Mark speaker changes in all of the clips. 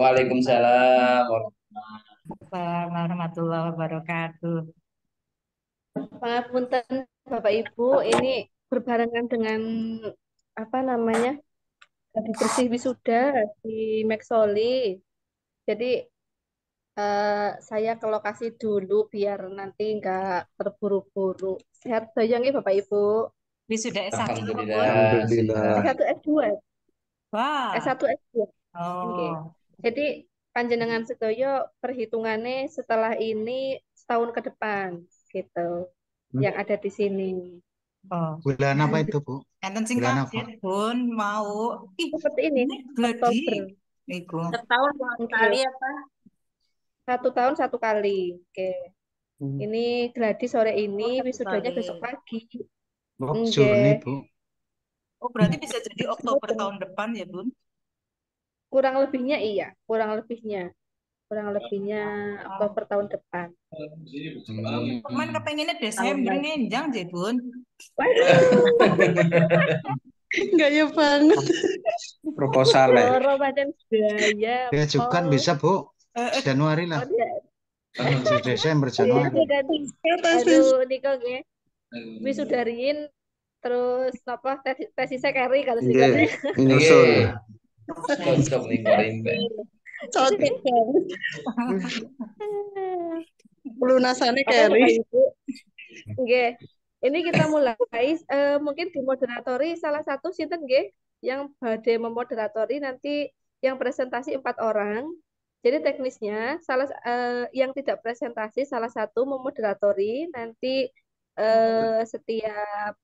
Speaker 1: Waalaikumsalam warahmatullahi
Speaker 2: Assalamualaikum warahmatullahi wabarakatuh.
Speaker 3: Pangapunten Bapak Ibu, ini berbarengan dengan apa namanya lagi bersih wisuda di Maxoli. Jadi saya ke lokasi dulu biar nanti nggak terburu-buru. Sehat saja nggih Bapak Ibu.
Speaker 2: Wisuda S1 apa, Bun?
Speaker 1: Alhamdulillah
Speaker 4: Alhamdulillah.
Speaker 1: sehat.
Speaker 3: S1 S2,
Speaker 2: Wah.
Speaker 3: S1 S2. Oke.
Speaker 2: Oh.
Speaker 3: Jadi panjenengan sedoyo perhitungannya setelah ini setahun ke depan gitu yang ada di sini.
Speaker 2: Oh.
Speaker 4: Bulan apa itu, Bu?
Speaker 2: Enten sing
Speaker 4: Bulan apa?
Speaker 2: kaget, Bun, mau. Ih,
Speaker 3: Seperti ini,
Speaker 2: ini gladi.
Speaker 3: Oktober.
Speaker 2: Iku.
Speaker 5: Setahun dua
Speaker 3: Oke.
Speaker 5: kali apa?
Speaker 3: 1 tahun 1 kali. Oke. Ini gladi sore ini,
Speaker 5: Oh, satu
Speaker 3: wisudanya
Speaker 5: kali.
Speaker 3: besok pagi.
Speaker 4: Oh,
Speaker 3: Oke.
Speaker 4: Juni, Bu.
Speaker 2: Oh, berarti bisa jadi Oktober tahun depan ya, Bun?
Speaker 3: Kurang lebihnya iya, kurang lebihnya Oktober tahun depan.
Speaker 2: Kemarin kepengennya Desember ngenjang, je, Bun.
Speaker 3: Gaya banget.
Speaker 1: Proposal ya.
Speaker 3: Ramadan gaya.
Speaker 4: Ya, juga kan bisa, Bu. Januari lah. Desember, Januari.
Speaker 3: Aduh, Niko nggih. Wisudariin terus apa tesisnya carry kalau sih
Speaker 4: Iya, nyusul.
Speaker 1: Cocok nih Korimbe.
Speaker 3: cocok banget.
Speaker 5: Pelunasannya
Speaker 3: Oke, Bapak Ibu. Oke. Ini kita mulai mungkin dimoderatori salah satu sinten nggih yang badhe memoderatori nanti yang presentasi 4 orang. Jadi teknisnya yang tidak presentasi salah satu memoderatori nanti setiap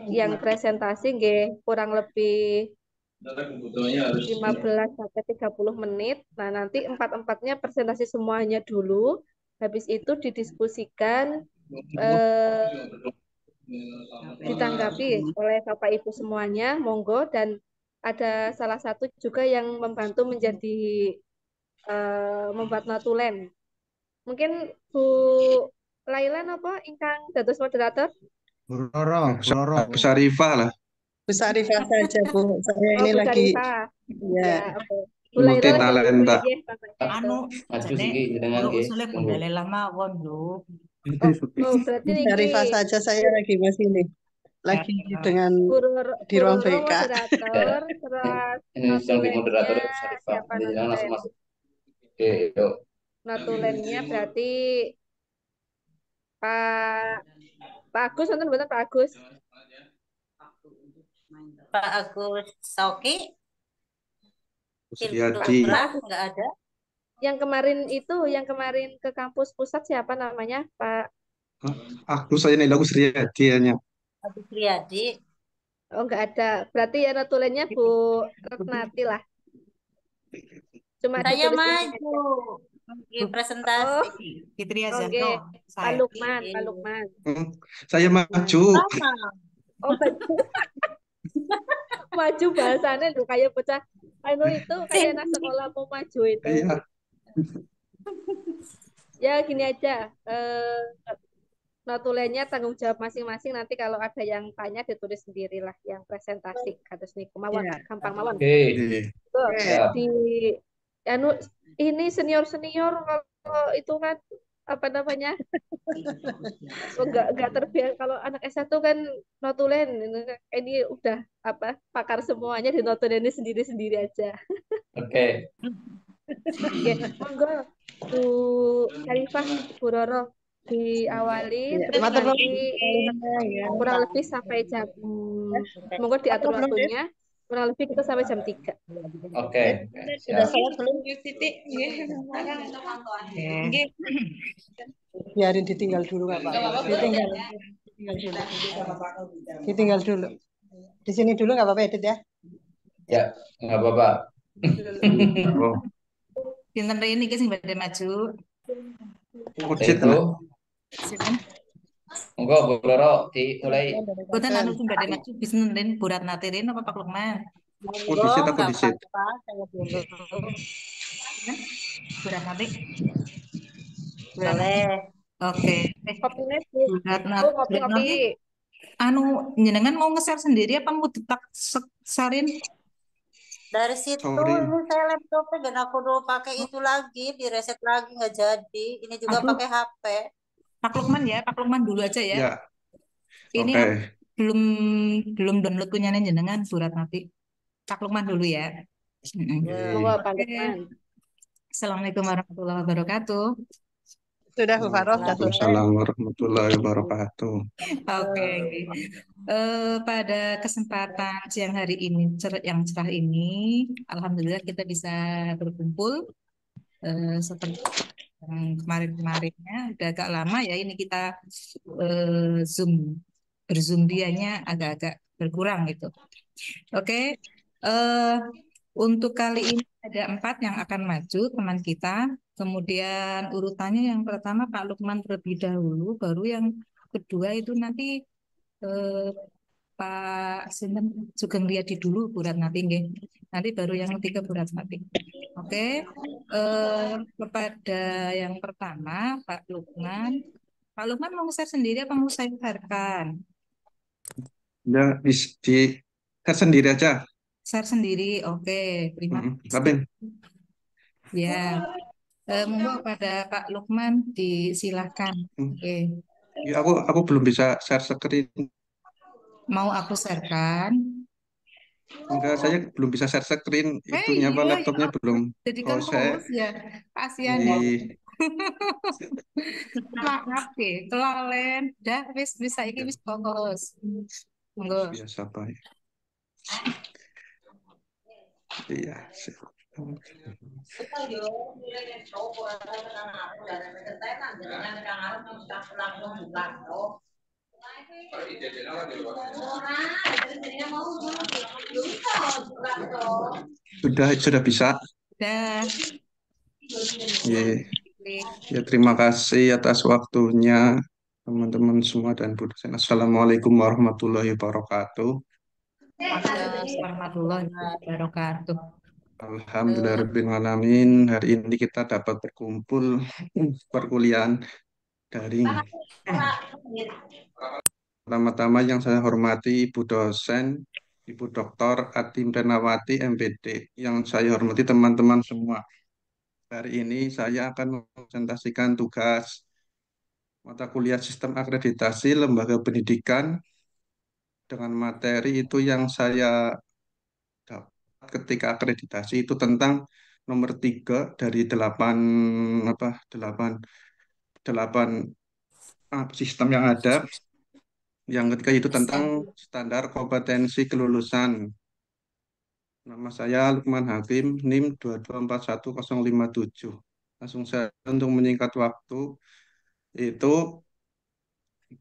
Speaker 3: yang presentasi nggih kurang lebih 15 sampai 30 menit. Nah, nanti empat-empatnya presentasi semuanya dulu. Habis itu didiskusikan ditanggapi oleh Bapak Ibu semuanya, monggo, dan ada salah satu juga yang membantu menjadi membuat notulen. Mungkin Bu Laila apa ingkang dados moderator?
Speaker 4: Bu Roro.
Speaker 1: Bu Sarifah lah.
Speaker 5: Bu Sarifah saja, Bu. Saya
Speaker 3: Oh,
Speaker 5: ini
Speaker 3: Bu
Speaker 5: lagi
Speaker 3: Sarifah.
Speaker 5: ya.
Speaker 3: Ya, oke. Bu Laila
Speaker 1: Multi
Speaker 3: lagi
Speaker 1: talenta.
Speaker 3: nggih, Bapak Ibu.
Speaker 2: Anu,
Speaker 1: Maju
Speaker 2: jane
Speaker 1: sih dengan
Speaker 2: kalau
Speaker 1: nggih.
Speaker 2: usulnya
Speaker 1: Tunggu.
Speaker 2: kembali lama mawon, Lho.
Speaker 3: Oh, berarti
Speaker 5: Bu
Speaker 3: niki
Speaker 5: Sarifah saja saya lagi masih ini. Lagi dengan di ruang
Speaker 3: Puroro
Speaker 5: BK.
Speaker 3: moderator,
Speaker 1: Ya,
Speaker 3: terus
Speaker 1: ini yang di
Speaker 3: notulennya
Speaker 1: moderator Bu Sarifah.
Speaker 3: siapa
Speaker 1: Jadi jangan langsung
Speaker 3: notulen?
Speaker 1: masuk. Oke, yuk.
Speaker 3: Notulennya berarti Pak Pak Agus, nonton bener Pak Agus.
Speaker 5: Pak Agus Sauki,
Speaker 4: Suryadi.
Speaker 5: nggak ada.
Speaker 3: Yang kemarin ke kampus pusat siapa namanya? Pak,
Speaker 4: Aku saya nih lagu Suryadi hanya.
Speaker 5: Agus Riyadi.
Speaker 3: oh nggak ada. Berarti ya notulennya Bu Retnati lah. Cuma
Speaker 5: Saya
Speaker 3: ditulis ini
Speaker 5: maju.
Speaker 3: aja. Oh,
Speaker 5: Presentasi.
Speaker 2: Fitria
Speaker 3: oke.
Speaker 2: Zahro,
Speaker 3: Pak
Speaker 2: saya.
Speaker 3: Lukman, Pak Lukman.
Speaker 4: Saya maju.
Speaker 5: Sama.
Speaker 3: Oh, maju. Maju bahasanya tuh kayak bocah. Anu itu kayak anak sekolah mau maju itu.
Speaker 4: Iya.
Speaker 3: Ya gini aja. Notulennya tanggung jawab masing-masing. Nanti kalau ada yang tanya ditulis sendirilah yang presentasi. Kados niku mawon,
Speaker 5: Ya.
Speaker 3: gampang mawon.
Speaker 1: Oke.
Speaker 3: Tuh,
Speaker 1: Ya.
Speaker 3: di anu ini senior-senior kalau itu kan apa namanya? Enggak terbiasa kalau anak S1 kan notulen ini udah apa pakar semuanya di notulen ini sendiri-sendiri aja.
Speaker 1: Oke.
Speaker 3: Oke, monggo Bu Syarifah, Bu Roro diawali terus nanti kurang lebih sampai jam monggo diatur waktunya kurang lebih kita sampai jam 3.
Speaker 1: Oke.
Speaker 5: Sudah
Speaker 1: Siap.
Speaker 5: salat belum? Biarin ditinggal dulu nggak apa-apa. Ditinggal dulu. Di sini dulu nggak apa-apa, Edit ya.
Speaker 1: Ya, nggak apa-apa.
Speaker 4: Oh,
Speaker 2: Pinten ini sing badhe maju.
Speaker 4: Ucit
Speaker 1: Itu.
Speaker 4: lah.
Speaker 2: Sinten?
Speaker 1: Monggo Bu Roro dimulai.
Speaker 2: Boten anu sing badhe maju pinten Bu Ratnati rin apa Pak Lukman?
Speaker 4: Aku disit, aku disit.
Speaker 5: Saya dulu.
Speaker 2: Bu Ratnati.
Speaker 5: Boleh.
Speaker 2: Oke.
Speaker 3: Kopinya Bu,
Speaker 2: Bu Ratnati.
Speaker 3: kopi-kopi.
Speaker 2: Anu jenengan mau nge-share sendiri apa mau ditak sharein?
Speaker 6: Dari situ
Speaker 4: Sorry.
Speaker 6: ini saya laptopnya dan aku udah pakai itu lagi, direset lagi nggak jadi. Ini juga
Speaker 2: Aduh,
Speaker 6: pakai HP.
Speaker 2: Pak Lukman ya, Pak Lukman dulu aja ya.
Speaker 4: Ya,
Speaker 2: Ini
Speaker 4: oke.
Speaker 2: aku belum belum download punya jenengan surat nanti. Pak Lukman dulu ya. Mm-mm.
Speaker 3: Monggo Pak
Speaker 2: Oke.
Speaker 3: Lukman.
Speaker 2: Assalamualaikum warahmatullahi wabarakatuh.
Speaker 5: Sudah Bu Faroh, sudah selesai.
Speaker 4: Waalaikumsalam warahmatullahi wabarakatuh.
Speaker 2: Oke. Pada kesempatan siang hari ini, yang cerah ini, alhamdulillah kita bisa berkumpul seperti yang kemarin-kemarinnya. Udah agak lama ya ini kita Zoom, berzoom dianya agak-agak berkurang gitu. Oke, eh, untuk kali ini ada 4 yang akan maju teman kita. Kemudian urutannya yang pertama Pak Lukman terlebih dahulu, baru yang kedua itu nanti eh, Pak Sinten juga ngeliat dulu Bu Ratnati nggih. Nanti baru yang ketiga Bu Ratnati. Oke, kepada yang pertama Pak Lukman. Pak Lukman mau share sendiri apa mau saya sharekan?
Speaker 4: Ya, di saya sendiri aja.
Speaker 2: Share sendiri, oke. Terima
Speaker 4: Tapi
Speaker 2: kasih. Ya, monggo pada Pak Lukman disilahkan. Oke,
Speaker 4: ya, aku belum bisa share screen.
Speaker 2: mau aku sharekan?
Speaker 4: Enggak, saya belum bisa share screen. Itunya apa
Speaker 2: Iya, ya
Speaker 4: laptopnya belum.
Speaker 2: jadi
Speaker 4: Oh,
Speaker 2: kan
Speaker 4: saya
Speaker 2: host ya. Kasihan ya.
Speaker 4: di
Speaker 2: Maaf ya, kelalen. Dah, wis bisa iki
Speaker 4: ya,
Speaker 2: wis host. Monggo.
Speaker 4: biasa Pak. Iya, sudah bisa.
Speaker 2: Dah.
Speaker 4: Ya, ya terima kasih atas waktunya teman-teman semua dan Bu dosen. Assalamualaikum warahmatullahi wabarakatuh.
Speaker 2: Waalaikumsalam warahmatullahi wabarakatuh.
Speaker 4: Alhamdulillahirrahmanirrahim. Hari ini kita dapat berkumpul perkuliahan daring. Pertama-tama yang saya hormati Ibu dosen, Ibu Dr. Atim Renawati, MPD. Yang saya hormati teman-teman semua. Hari ini saya akan mempresentasikan tugas mata kuliah Sistem Akreditasi Lembaga Pendidikan dengan materi itu yang saya dapat ketika akreditasi itu tentang nomor 3 dari 8 apa 8 sistem yang ada. Yang ketiga itu tentang standar kompetensi kelulusan. Nama saya Lukman Hakim, NIM 2241057. Langsung saya untuk menyingkat waktu itu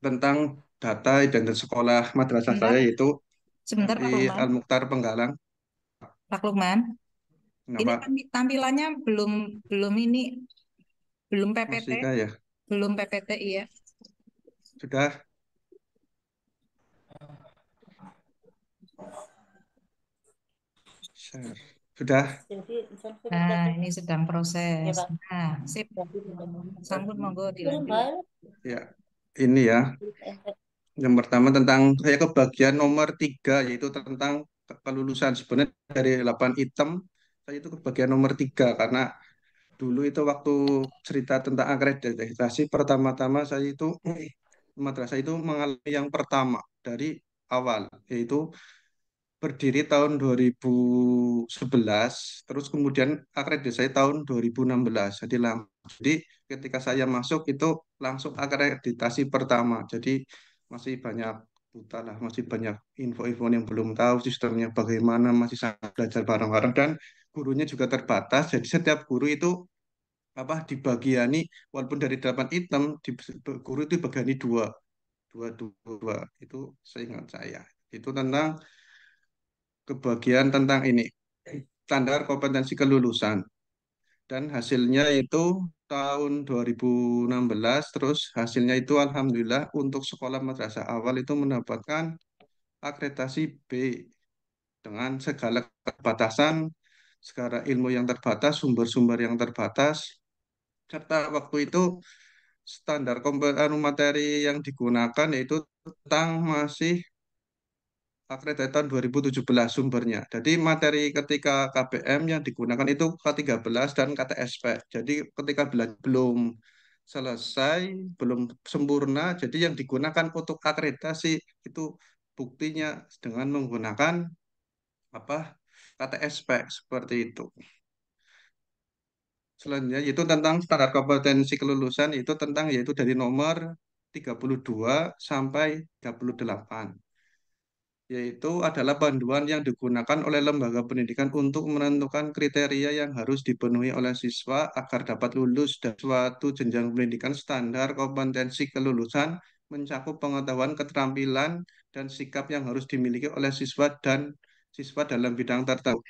Speaker 4: tentang data identitas sekolah madrasah
Speaker 2: Sebentar,
Speaker 4: saya yaitu
Speaker 2: sebentar Pak
Speaker 4: MI
Speaker 2: Lukman.
Speaker 4: Al-Mukhtar Penggalang.
Speaker 2: Pak Lukman, ini
Speaker 4: Kenapa?
Speaker 2: tampilannya belum belum ini belum PPT,
Speaker 4: Masih kah ya?
Speaker 2: belum PPT iya.
Speaker 4: Sudah? Share. Sudah?
Speaker 2: Nah, ini sedang proses. Nah, sip. Sambut monggo dilanjut.
Speaker 4: Ya, ini ya. Yang pertama tentang saya ke bagian nomor 3 yaitu tentang kelulusan. Sebenarnya dari 8 item saya itu ke bagian nomor 3 karena dulu itu waktu cerita tentang akreditasi pertama-tama saya itu madrasah itu mengalami yang pertama dari awal yaitu berdiri tahun 2011 terus kemudian akreditasi tahun 2016 jadi lama. Jadi ketika saya masuk itu langsung akreditasi pertama. Jadi masih banyak buta lah, masih banyak info-info yang belum tahu sistemnya bagaimana, masih sangat belajar bareng-bareng dan gurunya juga terbatas. Jadi setiap guru itu apa dibagiani walaupun dari 8 item guru itu dibagiani dua dua dua, dua. Itu seingat saya itu tentang kebagian tentang ini standar kompetensi kelulusan dan hasilnya itu tahun 2016 terus hasilnya itu alhamdulillah untuk sekolah madrasah awal itu mendapatkan akreditasi B dengan segala keterbatasan segala ilmu yang terbatas sumber-sumber yang terbatas serta waktu itu standar materi yang digunakan yaitu tentang masih akreditasi tahun 2017 sumbernya. Jadi materi ketika KBM yang digunakan itu K13 dan KTSP. Jadi ketika belum selesai, belum sempurna, jadi yang digunakan untuk akreditasi itu buktinya dengan menggunakan apa KTSP seperti itu. Selanjutnya itu tentang standar kompetensi kelulusan itu tentang yaitu dari nomor 32 sampai 38, yaitu adalah panduan yang digunakan oleh lembaga pendidikan untuk menentukan kriteria yang harus dipenuhi oleh siswa agar dapat lulus dari suatu jenjang pendidikan. Standar kompetensi kelulusan mencakup pengetahuan, keterampilan, dan sikap yang harus dimiliki oleh siswa dalam bidang tertentu,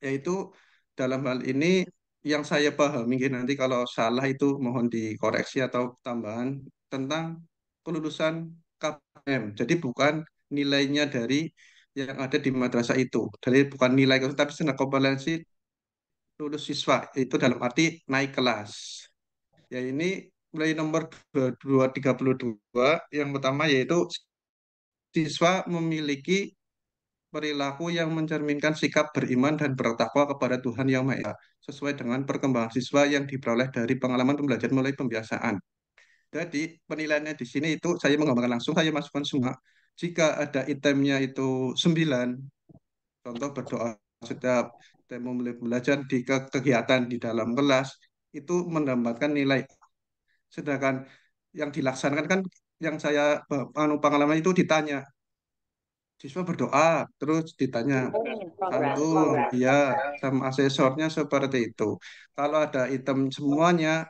Speaker 4: yaitu dalam hal ini yang saya pahami, mungkin nanti kalau salah itu mohon dikoreksi atau tambahan tentang kelulusan KPM. Jadi bukan nilainya dari yang ada di madrasah itu. Jadi bukan nilai, tapi standar kompetensi lulus siswa itu dalam arti naik kelas. Ya ini mulai nomor 232 yang pertama yaitu siswa memiliki perilaku yang mencerminkan sikap beriman dan bertakwa kepada Tuhan Yang Maha Esa, sesuai dengan perkembangan siswa yang diperoleh dari pengalaman pembelajaran mulai pembiasaan. Jadi penilaiannya di sini itu saya menggambarkan langsung, saya masukkan semua. Jika ada itemnya itu 9, contoh berdoa setiap temu mulai belajar di kegiatan di dalam kelas, itu mendapatkan nilai. Sedangkan yang dilaksanakan kan yang saya pengalaman itu ditanya, siswa berdoa, terus ditanya santun, iya, sama asesornya seperti itu. Kalau ada item semuanya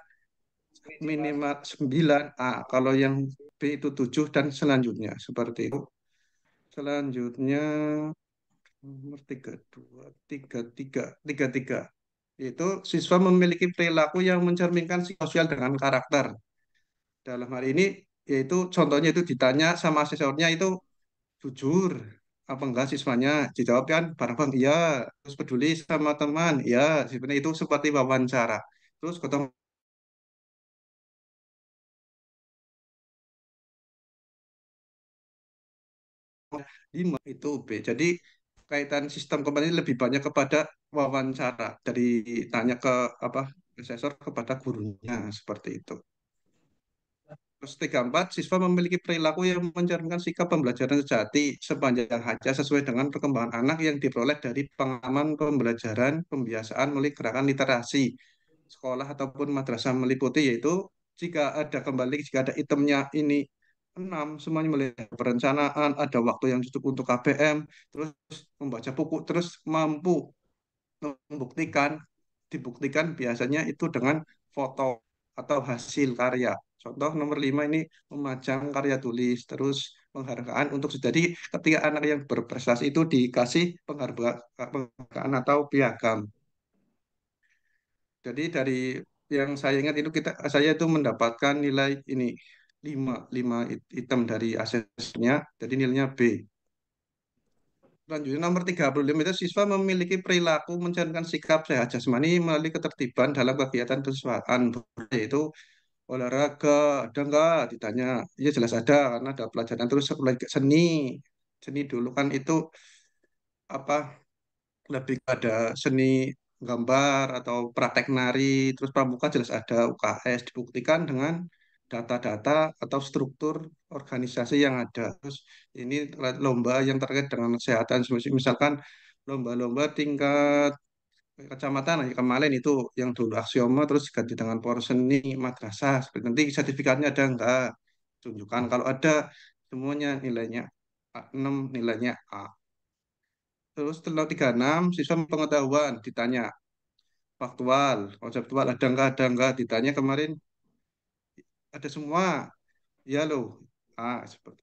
Speaker 4: minimal 9A, kalau yang B itu 7 dan selanjutnya seperti itu. Selanjutnya nomor 32, 33, yaitu siswa memiliki perilaku yang mencerminkan sosial dengan karakter. Dalam hal ini yaitu contohnya itu ditanya sama asesornya itu jujur apa enggak siswanya, dijawab kan bareng-bareng iya, terus peduli sama teman iya, sebenarnya itu seperti wawancara. Terus ketemu 5 itu B. Jadi kaitan sistem kompetensi lebih banyak kepada wawancara dari tanya ke apa asesor kepada gurunya seperti itu. Terus 34, siswa memiliki perilaku yang mencerminkan sikap pembelajaran sejati sepanjang hajah sesuai dengan perkembangan anak yang diperoleh dari pengalaman pembelajaran pembiasaan melalui gerakan literasi sekolah ataupun madrasah meliputi, yaitu jika ada itemnya ini 6, semuanya melihat perencanaan, ada waktu yang cukup untuk KBM, terus membaca buku, terus mampu membuktikan, dibuktikan biasanya itu dengan foto atau hasil karya. Contoh nomor 5 ini memajang karya tulis, terus penghargaan untuk jadi ketika anak yang berprestasi itu dikasih penghargaan atau piagam. Jadi dari yang saya ingat itu saya itu mendapatkan nilai ini 5 5 item dari asesnya, jadi nilainya B. Selanjutnya nomor 35 itu siswa memiliki perilaku mencerminkan sikap sehat jasmani melalui ketertiban dalam kegiatan kesukaan, yaitu olahraga ada enggak ditanya, iya jelas ada karena ada pelajaran, terus seni seni dulu kan itu apa lebih pada seni gambar atau praktek nari, terus pramuka jelas ada UKS, dibuktikan dengan data-data atau struktur organisasi yang ada. Terus ini lomba yang terkait dengan kesehatan, misalkan lomba-lomba tingkat kecamatan aja kemarin itu yang dulu aksioma terus ganti dengan porseni madrasah, seperti nanti sertifikatnya ada enggak, tunjukkan kalau ada, semuanya nilainya A6, nilainya A. Terus setelah 36 siswa pengetahuan ditanya faktual, konseptual ada enggak ditanya kemarin ada semua, ya loh. Seperti.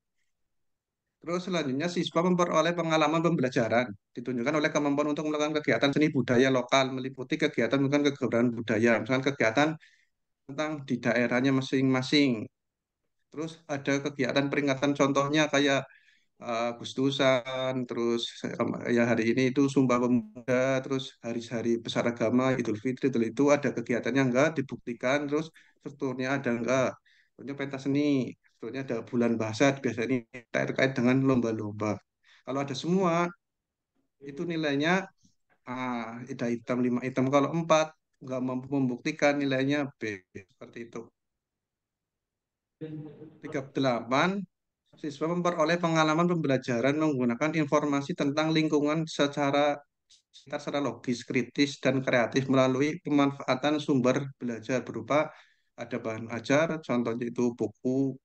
Speaker 4: Terus selanjutnya siswa memperoleh pengalaman pembelajaran ditunjukkan oleh kemampuan untuk melakukan kegiatan seni budaya lokal meliputi kegiatan melakukan kegiatan budaya, misalkan kegiatan tentang di daerahnya masing-masing. Terus ada kegiatan peringatan contohnya kayak Agustusan, terus ya hari ini itu Sumpah Pemuda, terus hari-hari besar agama, Idul Fitri, itu ada kegiatannya enggak, dibuktikan, terus strukturnya ada enggak, strukturnya pentas seni, strukturnya ada bulan bahasa, biasanya terkait dengan lomba-lomba. Kalau ada semua, itu nilainya ada hitam 5 hitam. Kalau 4 nggak mampu membuktikan, nilainya B. Seperti itu. 38, siswa memperoleh pengalaman pembelajaran menggunakan informasi tentang lingkungan secara logis, kritis, dan kreatif melalui pemanfaatan sumber belajar berupa ada bahan ajar, contohnya itu buku,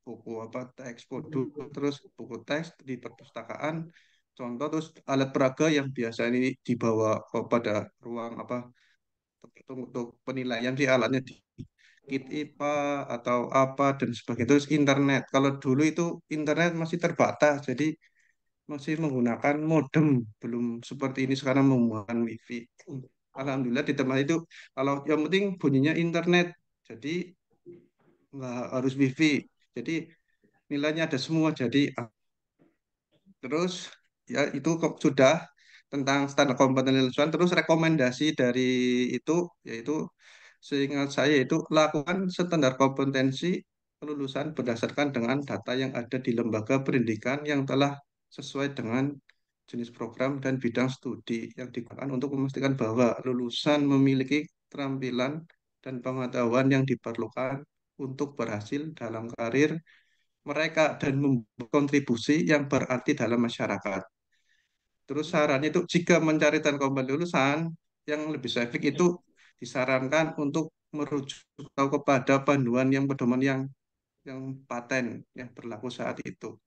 Speaker 4: buku apa teks modul, terus buku teks di perpustakaan, contoh terus alat peraga yang biasa ini dibawa pada ruang apa untuk penilaian di alatnya di kit IPA atau apa dan sebagainya. Terus internet. Kalau dulu itu internet masih terbatas, jadi masih menggunakan modem, belum seperti ini sekarang menggunakan WiFi. Alhamdulillah di tempat itu kalau yang penting bunyinya internet, jadi nggak harus WiFi. Jadi nilainya ada semua. Jadi terus ya itu kok sudah tentang standar kompetensi lulusan. Terus rekomendasi dari itu yaitu seingat saya itu lakukan standar kompetensi kelulusan berdasarkan dengan data yang ada di lembaga pendidikan yang telah sesuai dengan jenis program dan bidang studi yang digunakan untuk memastikan bahwa lulusan memiliki keterampilan dan pengetahuan yang diperlukan untuk berhasil dalam karir mereka dan berkontribusi yang berarti dalam masyarakat. Terus sarannya itu jika mencari dan kompeten lulusan yang lebih spesifik itu disarankan untuk merujuk atau kepada panduan yang pedoman yang paten yang berlaku saat itu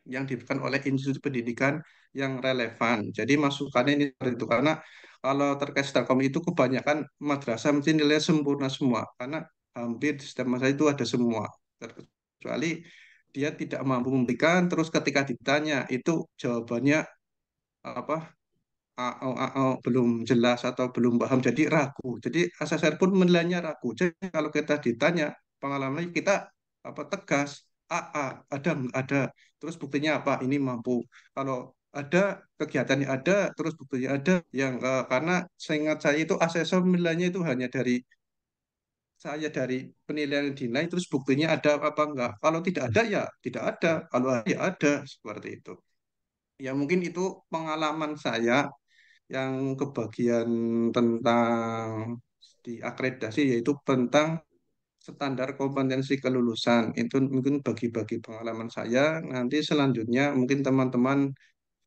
Speaker 4: yang diberikan oleh institusi pendidikan yang relevan. Jadi masukannya ini seperti itu karena kalau terkait Stelkom itu kebanyakan madrasah mesti nilai sempurna semua karena hampir di setiap masa itu ada semua kecuali dia tidak mampu memberikan terus ketika ditanya itu jawabannya apa belum jelas atau belum paham jadi ragu. Jadi asesor pun menilainya ragu. Jadi kalau kita ditanya pengalaman kita apa tegas ada nggak ada terus buktinya apa ini mampu. Kalau ada kegiatannya ada terus buktinya ada yang karena seingat saya itu asesor menilainya itu hanya dari penilaian yang dinilai terus buktinya ada apa enggak. Kalau tidak ada ya tidak ada. Kalau ada ya ada seperti itu. Ya mungkin itu pengalaman saya yang kebagian tentang di akreditasi yaitu tentang standar kompetensi kelulusan. Itu mungkin bagi-bagi pengalaman saya. Nanti selanjutnya mungkin teman-teman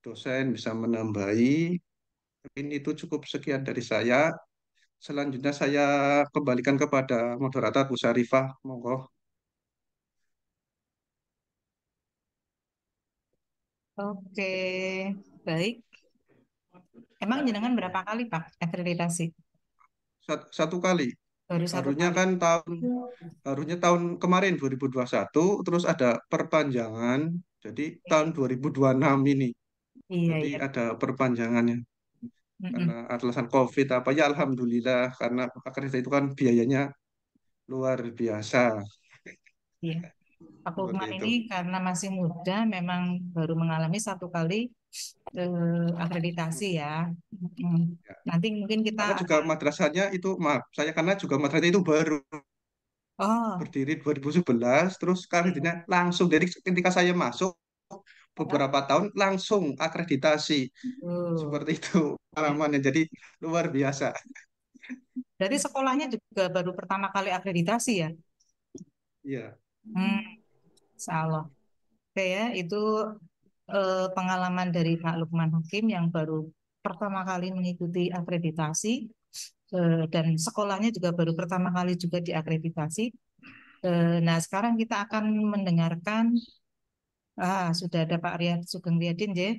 Speaker 4: dosen bisa menambahi. Mungkin itu cukup sekian dari saya. Selanjutnya saya kembalikan kepada moderator Bu Sarifah. Monggo.
Speaker 2: Oke, baik. Emang jenengan berapa kali Pak akreditasi?
Speaker 4: Satu kali.
Speaker 2: Baru satu
Speaker 4: Harusnya
Speaker 2: kali.
Speaker 4: kan harusnya tahun kemarin 2021 terus ada perpanjangan jadi tahun 2026 ini.
Speaker 2: Iya,
Speaker 4: Jadi
Speaker 2: iya.
Speaker 4: ada perpanjangannya karena
Speaker 2: Mm-mm.
Speaker 4: alasan COVID apa ya alhamdulillah karena akreditasi itu kan biayanya luar biasa
Speaker 2: Iya. Pak
Speaker 4: seperti
Speaker 2: Lukman
Speaker 4: itu.
Speaker 2: ini karena masih muda, memang baru mengalami satu kali akreditasi ya. Mm.
Speaker 4: Ya.
Speaker 2: Nanti mungkin kita
Speaker 4: Karena juga
Speaker 2: akan,
Speaker 4: madrasahnya itu maaf saya karena juga madrasah itu baru
Speaker 2: oh,
Speaker 4: berdiri 2011 terus akreditasinya
Speaker 2: iya.
Speaker 4: langsung jadi ketika saya masuk
Speaker 2: Hah?
Speaker 4: beberapa tahun langsung akreditasi
Speaker 2: Oh,
Speaker 4: seperti itu
Speaker 2: iya.
Speaker 4: pengalamannya jadi luar biasa.
Speaker 2: Berarti sekolahnya juga baru pertama kali akreditasi ya?
Speaker 4: Iya.
Speaker 2: Hmm, Salah. Oke ya, itu pengalaman dari Pak Lukman Hakim yang baru pertama kali mengikuti akreditasi dan sekolahnya juga baru pertama kali juga diakreditasi. Nah, sekarang kita akan mendengarkan, sudah ada Pak Riyad Sugeng Riyadin, ya.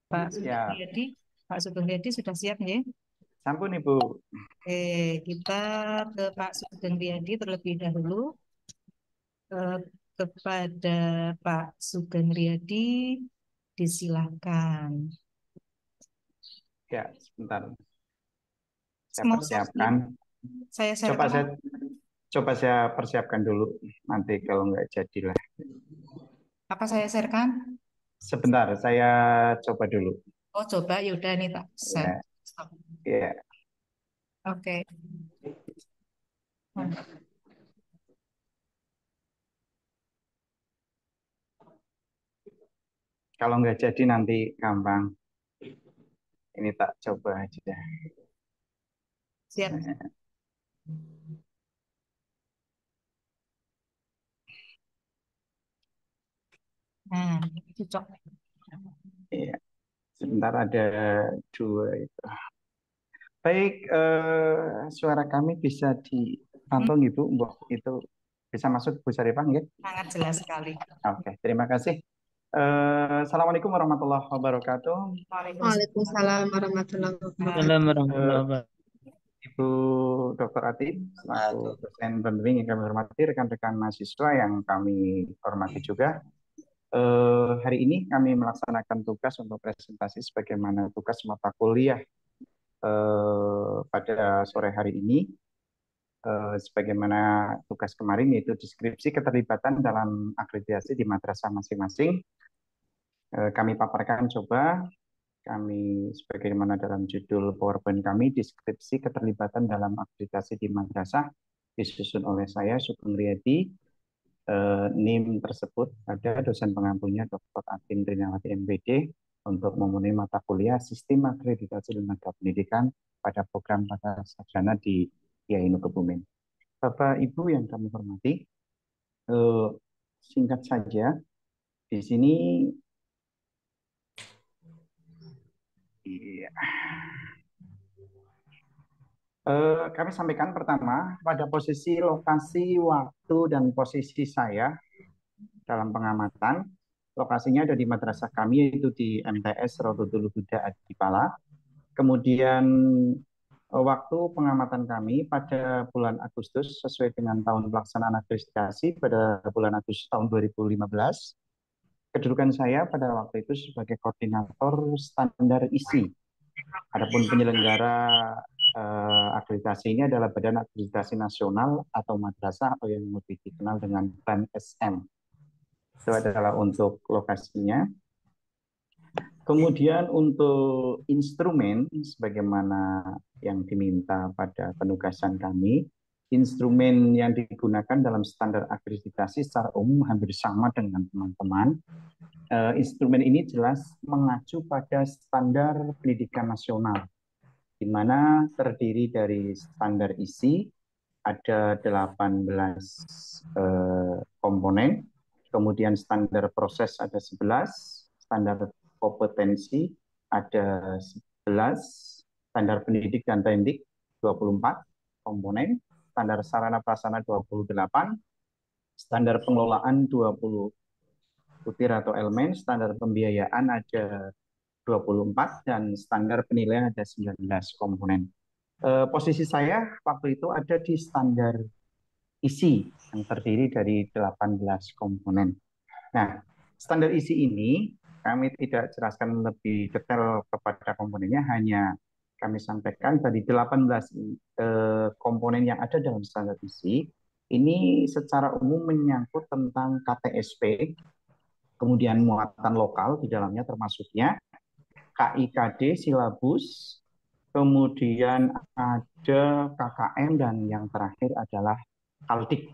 Speaker 2: Pak Sugeng
Speaker 7: Ya,
Speaker 2: Riyadi, Pak Sugeng Riyadi sudah siap, ya?
Speaker 7: sampun Ibu.
Speaker 2: Oke, kita ke Pak Sugeng Riyadi terlebih dahulu. Eh, kepada Pak Sugeng Riyadi, disilahkan.
Speaker 7: Ya, sebentar. Saya
Speaker 2: Mau
Speaker 7: persiapkan.
Speaker 2: saya
Speaker 7: Coba
Speaker 2: sharekan?
Speaker 7: saya coba saya persiapkan dulu. Nanti kalau nggak jadilah.
Speaker 2: Apa saya sharekan?
Speaker 7: Sebentar, saya coba dulu.
Speaker 2: Oh, coba yaudah nih tak share.
Speaker 7: Ya,
Speaker 2: Stop.
Speaker 7: ya.
Speaker 2: Oke. Hmm.
Speaker 7: Kalau nggak jadi nanti gampang. Ini tak coba aja.
Speaker 2: Siap. Nah, cocok.
Speaker 7: Iya. Sebentar ada 2 itu. Baik, suara kami bisa dipantau Ibu, Mbok itu bisa masuk Bu Sarifah nggih?
Speaker 2: Sangat jelas sekali.
Speaker 7: Oke, terima kasih. Assalamualaikum warahmatullahi wabarakatuh.
Speaker 3: Waalaikumsalam warahmatullahi wabarakatuh.
Speaker 8: Assalamualaikum warahmatullahi wabarakatuh.
Speaker 7: Ibu Dr. Atib, selaku dosen pembimbing yang kami hormati, rekan-rekan mahasiswa yang kami hormati juga. Hari ini kami melaksanakan tugas untuk presentasi sebagaimana tugas mata kuliah pada sore hari ini. Sebagaimana tugas kemarin yaitu deskripsi keterlibatan dalam akreditasi di madrasah masing-masing. Kami paparkan coba, kami sebagaimana dalam judul PowerPoint kami, deskripsi keterlibatan dalam akreditasi di madrasah, disusun oleh saya, Sugeng Riyadi. NIM tersebut ada dosen pengampunya Dr. Atin Trinawati MPD untuk memenuhi mata kuliah Sistem Akreditasi Lembaga Pendidikan pada program pada sarjana di IAIN Kebumen. Bapak Ibu yang kami hormati, singkat saja, di sini kami sampaikan pertama pada posisi lokasi, waktu, dan posisi saya dalam pengamatan. Lokasinya ada di madrasah kami, yaitu di MTS Rodotul Huda Adipala. Kemudian waktu pengamatan kami pada bulan Agustus sesuai dengan tahun pelaksanaan akreditasi pada bulan Agustus tahun 2015. Kedudukan saya pada waktu itu sebagai koordinator standar isi. Adapun penyelenggara akreditasi ini adalah Badan Akreditasi Nasional atau Madrasah atau yang lebih dikenal dengan BAN SM. Itu adalah untuk lokasinya. Kemudian untuk instrumen, sebagaimana yang diminta pada penugasan kami, instrumen yang digunakan dalam standar akreditasi secara umum hampir sama dengan teman-teman. Instrumen ini jelas mengacu pada standar pendidikan nasional, di mana terdiri dari standar isi, ada 18 komponen, kemudian standar proses ada 11, standar kompetensi ada 11, standar pendidik dan teknik 24 komponen, standar sarana prasarana 28, standar pengelolaan 20 butir atau elemen, standar pembiayaan ada 24, dan standar penilaian ada 19 komponen. Posisi saya waktu itu ada di standar isi yang terdiri dari 18 komponen. Nah, standar isi ini kami tidak jelaskan lebih detail kepada komponennya, hanya kami sampaikan dari 18 komponen yang ada dalam standar isi, ini secara umum menyangkut tentang KTSP, kemudian muatan lokal di dalamnya termasuknya KIKD, silabus, kemudian ada KKM, dan yang terakhir adalah Kaldik.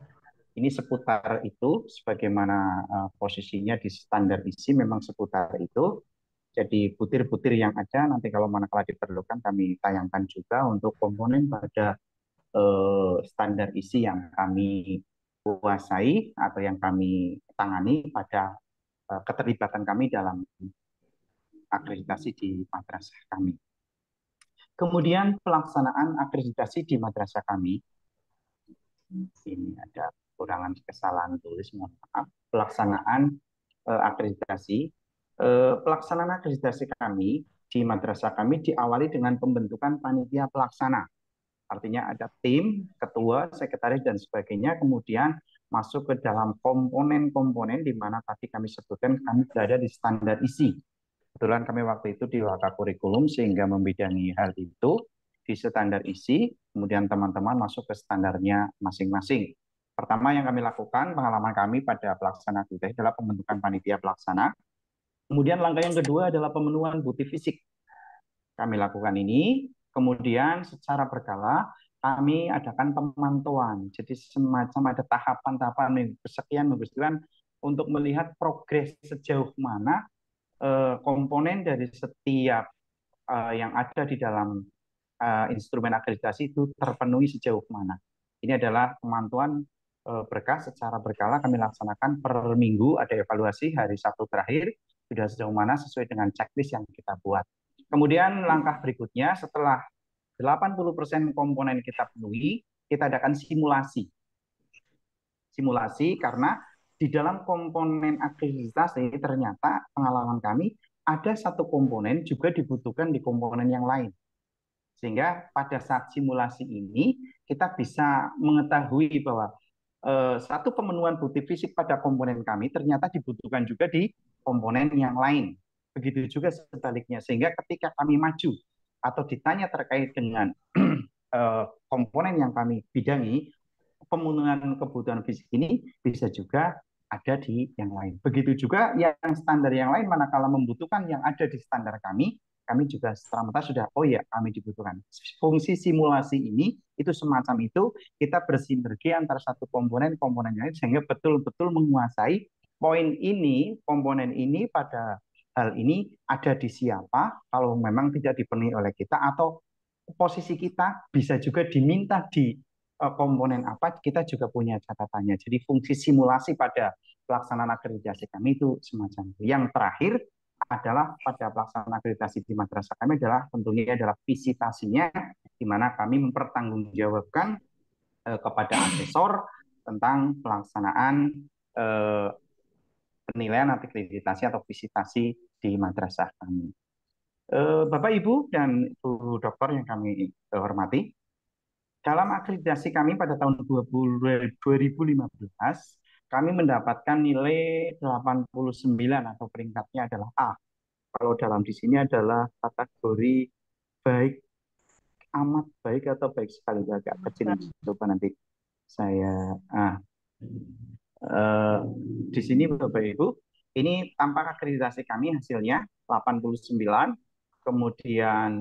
Speaker 7: Ini seputar itu, sebagaimana posisinya di standar isi memang seputar itu. Jadi butir-butir yang ada nanti kalau manakala diperlukan kami tayangkan juga untuk komponen pada standar isi yang kami kuasai atau yang kami tangani pada keterlibatan kami dalam akreditasi di madrasah kami. Kemudian pelaksanaan akreditasi di madrasah kami, ini ada kurangan kesalahan tulis, mohon maaf. Pelaksanaan akreditasi, pelaksanaan akreditasi kami di madrasah kami diawali dengan pembentukan panitia pelaksana. Artinya ada tim, ketua, sekretaris, dan sebagainya, kemudian masuk ke dalam komponen-komponen di mana tadi kami sebutkan kami berada di standar isi. Kebetulan kami waktu itu di Waka Kurikulum sehingga membidangi hal itu di standar isi, kemudian teman-teman masuk ke standarnya masing-masing. Pertama yang kami lakukan, pengalaman kami pada pelaksana akreditasi adalah pembentukan panitia pelaksana. Kemudian langkah yang kedua adalah pemenuhan bukti fisik. Kami lakukan ini, kemudian secara berkala kami adakan pemantauan. Jadi semacam ada tahapan-tahapan sekian minggu sekian untuk melihat progres sejauh mana komponen dari setiap yang ada di dalam instrumen akreditasi itu terpenuhi sejauh mana. Ini adalah pemantauan berkas secara berkala kami laksanakan per minggu, ada evaluasi hari Sabtu terakhir, sudah sejauh mana sesuai dengan checklist yang kita buat. Kemudian langkah berikutnya setelah 80% komponen kita penuhi, kita adakan simulasi. Simulasi karena di dalam komponen akreditasi ternyata pengalaman kami ada satu komponen juga dibutuhkan di komponen yang lain. Sehingga pada saat simulasi ini kita bisa mengetahui bahwa satu pemenuhan bukti fisik pada komponen kami ternyata dibutuhkan juga di komponen yang lain. Begitu juga sebaliknya. Sehingga ketika kami maju atau ditanya terkait dengan komponen yang kami bidangi, pemenuhan kebutuhan fisik ini bisa juga ada di yang lain. Begitu juga yang standar yang lain, manakala membutuhkan yang ada di standar kami juga setelah sudah, oh ya kami dibutuhkan. Fungsi simulasi ini itu semacam itu, kita bersinergi antara satu komponen lain sehingga betul-betul menguasai poin ini, komponen ini pada hal ini ada di siapa, kalau memang tidak dipenuhi oleh kita, atau posisi kita bisa juga diminta di komponen apa, kita juga punya catatannya. Jadi fungsi simulasi pada pelaksanaan akreditasi kami itu semacam itu. Yang terakhir adalah pada pelaksanaan akreditasi di madrasah kami adalah tentunya adalah visitasinya, di mana kami mempertanggungjawabkan kepada asesor tentang pelaksanaan penilaian akreditasi atau visitasi di madrasah kami. Bapak, Ibu, dan Bu Dokter yang kami hormati, dalam akreditasi kami pada tahun 2015, kami mendapatkan nilai 89 atau peringkatnya adalah A. Kalau dalam di sini adalah kategori baik, amat baik atau baik sekali, agak kecil. Coba nanti saya di sini Bapak Ibu, ini tampak akreditasi kami hasilnya 89, kemudian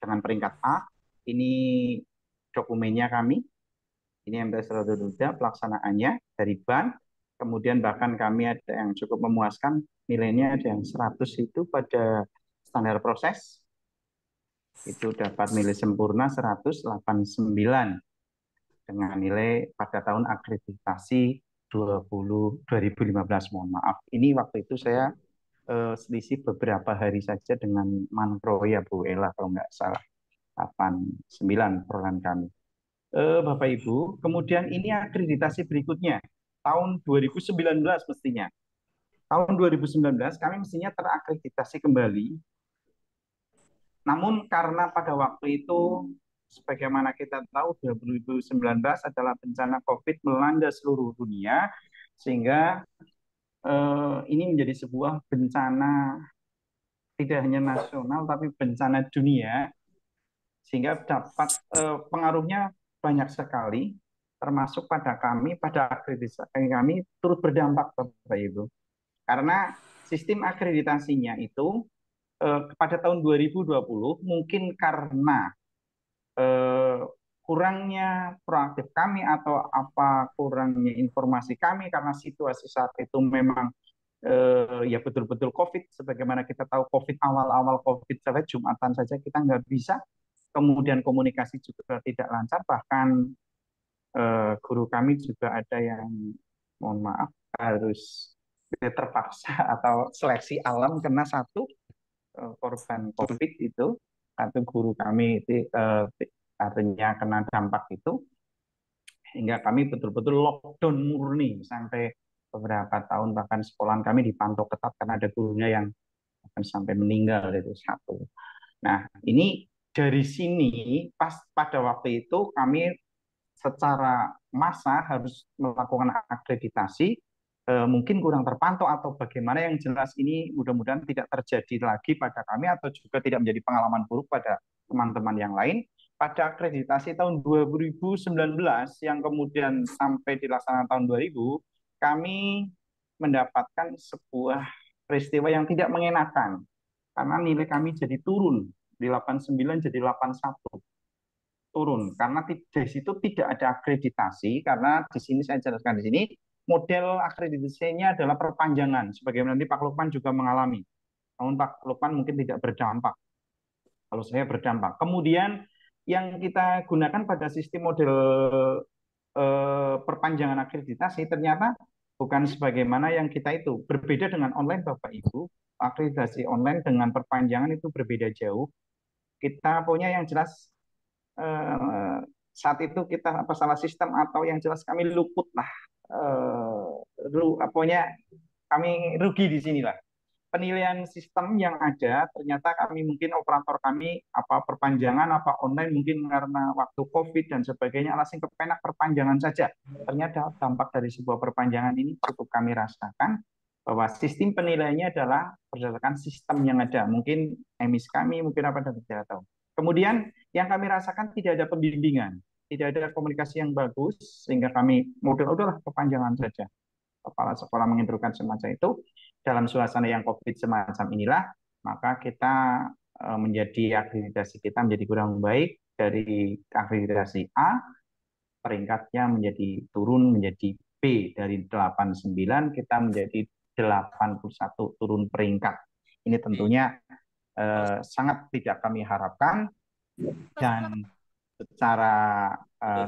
Speaker 7: dengan peringkat A, ini dokumennya kami, ini MTS Garuda pelaksanaannya dari BAN, kemudian bahkan kami ada yang cukup memuaskan, nilainya ada yang 100 itu pada standar proses, itu dapat nilai sempurna 189 dengan nilai pada tahun akreditasi 2015, mohon maaf. Ini waktu itu saya selisih beberapa hari saja dengan Manpro ya Bu Ella kalau nggak salah, 89 perolehan kami. Bapak Ibu, kemudian ini akreditasi berikutnya, tahun 2019 mestinya. Tahun 2019 kami mestinya terakreditasi kembali, namun karena pada waktu itu, sebagaimana kita tahu 2019 adalah bencana COVID melanda seluruh dunia, sehingga ini menjadi sebuah bencana tidak hanya nasional tapi bencana dunia, sehingga dapat pengaruhnya banyak sekali, termasuk pada kami, pada akreditasi kami turut berdampak Bapak Ibu. Karena sistem akreditasinya itu pada tahun 2020 mungkin karena kurangnya proaktif kami atau apa kurangnya informasi kami karena situasi saat itu memang ya betul-betul COVID, sebagaimana kita tahu COVID awal-awal COVID sampai Jumatan saja kita nggak bisa, kemudian komunikasi juga tidak lancar, bahkan guru kami juga ada yang mohon maaf harus terpaksa atau seleksi alam kena satu korban COVID itu, atau guru kami itu artinya kena dampak itu, hingga kami betul-betul lockdown murni sampai beberapa tahun, bahkan sekolahan kami dipantau ketat karena ada gurunya yang akan sampai meninggal itu satu. Nah ini dari sini pas pada waktu itu kami secara massa harus melakukan akreditasi, mungkin kurang terpantau atau bagaimana, yang jelas ini mudah-mudahan tidak terjadi lagi pada kami atau juga tidak menjadi pengalaman buruk pada teman-teman yang lain. Pada akreditasi tahun 2019 yang kemudian sampai dilaksanakan tahun 2000, kami mendapatkan sebuah peristiwa yang tidak mengenakan karena nilai kami jadi turun di 89 jadi 81, turun karena di situ tidak ada akreditasi, karena di sini saya jelaskan di sini model akreditasinya adalah perpanjangan sebagaimana nanti Pak Lukman juga mengalami. namun Pak Lukman mungkin tidak berdampak. Kalau saya berdampak. Kemudian yang kita gunakan pada sistem model perpanjangan akreditasi ternyata bukan sebagaimana yang kita itu. Berbeda dengan online Bapak Ibu, akreditasi online dengan perpanjangan itu berbeda jauh. Kita punya yang jelas saat itu kita apa salah sistem atau yang jelas kami luput lah. Pokoknya kami rugi di sinilah. Penilaian sistem yang ada ternyata kami mungkin operator kami apa perpanjangan apa online mungkin karena waktu COVID dan sebagainya alasan kepenak perpanjangan saja. Ternyata dampak dari sebuah perpanjangan ini cukup kami rasakan bahwa sistem penilaiannya adalah berdasarkan sistem yang ada. Mungkin emis kami, mungkin apa dan tidak tahu. Kemudian yang kami rasakan tidak ada pembimbingan, tidak ada komunikasi yang bagus sehingga kami udahlah perpanjangan saja. Kepala sekolah menginstruksikan semacam itu dalam suasana yang COVID semacam inilah, maka kita menjadi akreditasi kita menjadi kurang baik dari akreditasi A, peringkatnya menjadi turun menjadi B dari 89 kita menjadi 81 turun peringkat. Ini tentunya sangat tidak kami harapkan dan secara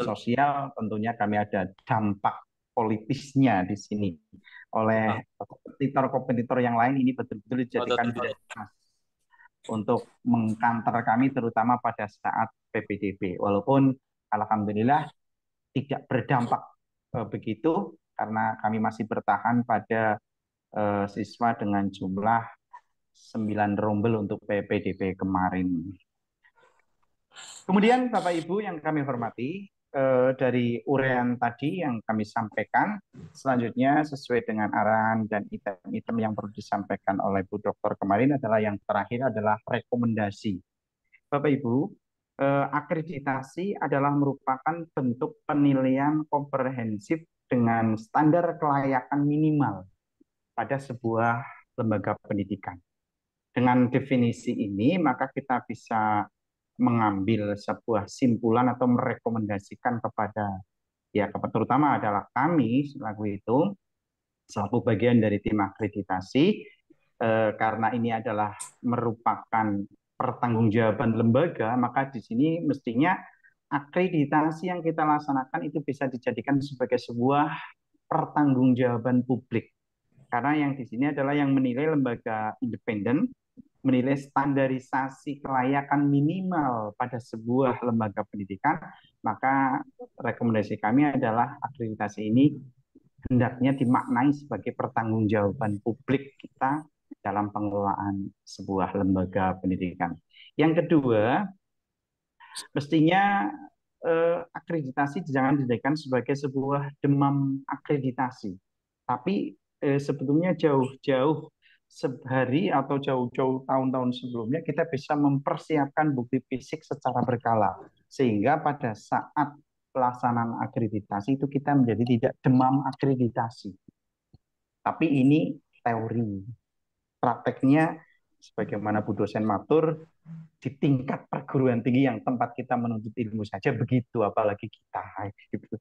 Speaker 7: sosial tentunya kami ada dampak politisnya di sini oleh kompetitor yang lain ini betul-betul dijadikan untuk mengkanter kami terutama pada saat PPDB walaupun alhamdulillah tidak berdampak begitu karena kami masih bertahan pada siswa dengan jumlah 9 rombel untuk PPDB kemarin. Kemudian Bapak Ibu yang kami hormati, dari uraian tadi yang kami sampaikan, selanjutnya sesuai dengan arahan dan item-item yang perlu disampaikan oleh Bu Dokter kemarin adalah yang terakhir adalah rekomendasi. Bapak Ibu, akreditasi adalah merupakan bentuk penilaian komprehensif dengan standar kelayakan minimal pada sebuah lembaga pendidikan. Dengan definisi ini, maka kita bisa mengambil sebuah simpulan atau merekomendasikan kepada terutama adalah kami selaku itu selaku bagian dari tim akreditasi karena ini adalah merupakan pertanggungjawaban lembaga maka di sini mestinya akreditasi yang kita laksanakan itu bisa dijadikan sebagai sebuah pertanggungjawaban publik karena yang di sini adalah yang menilai lembaga independen menilai standarisasi kelayakan minimal pada sebuah lembaga pendidikan, maka rekomendasi kami adalah akreditasi ini hendaknya dimaknai sebagai pertanggungjawaban publik kita dalam pengelolaan sebuah lembaga pendidikan. Yang kedua, mestinya akreditasi jangan dijadikan sebagai sebuah demam akreditasi, tapi sebetulnya jauh-jauh sehari atau jauh-jauh tahun-tahun sebelumnya kita bisa mempersiapkan bukti fisik secara berkala sehingga pada saat pelaksanaan akreditasi itu kita menjadi tidak demam akreditasi. Tapi ini teori. Prakteknya sebagaimana Bu dosen matur di tingkat perguruan tinggi yang tempat kita menuntut ilmu saja begitu apalagi kita gitu.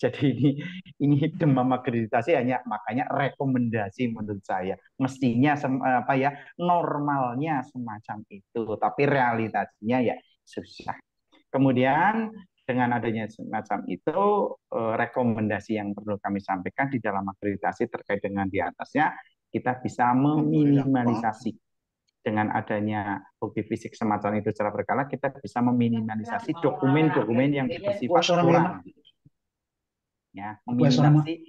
Speaker 7: Jadi ini demam akreditasi hanya makanya rekomendasi menurut saya mestinya normalnya semacam itu tapi realitasinya ya susah. Kemudian dengan adanya semacam itu rekomendasi yang perlu kami sampaikan di dalam akreditasi terkait dengan di atasnya kita bisa meminimalisasi dengan adanya bukti fisik semacam itu secara berkala kita bisa meminimalisasi dokumen-dokumen yang bersifat kurang. Ya, meminimalisasi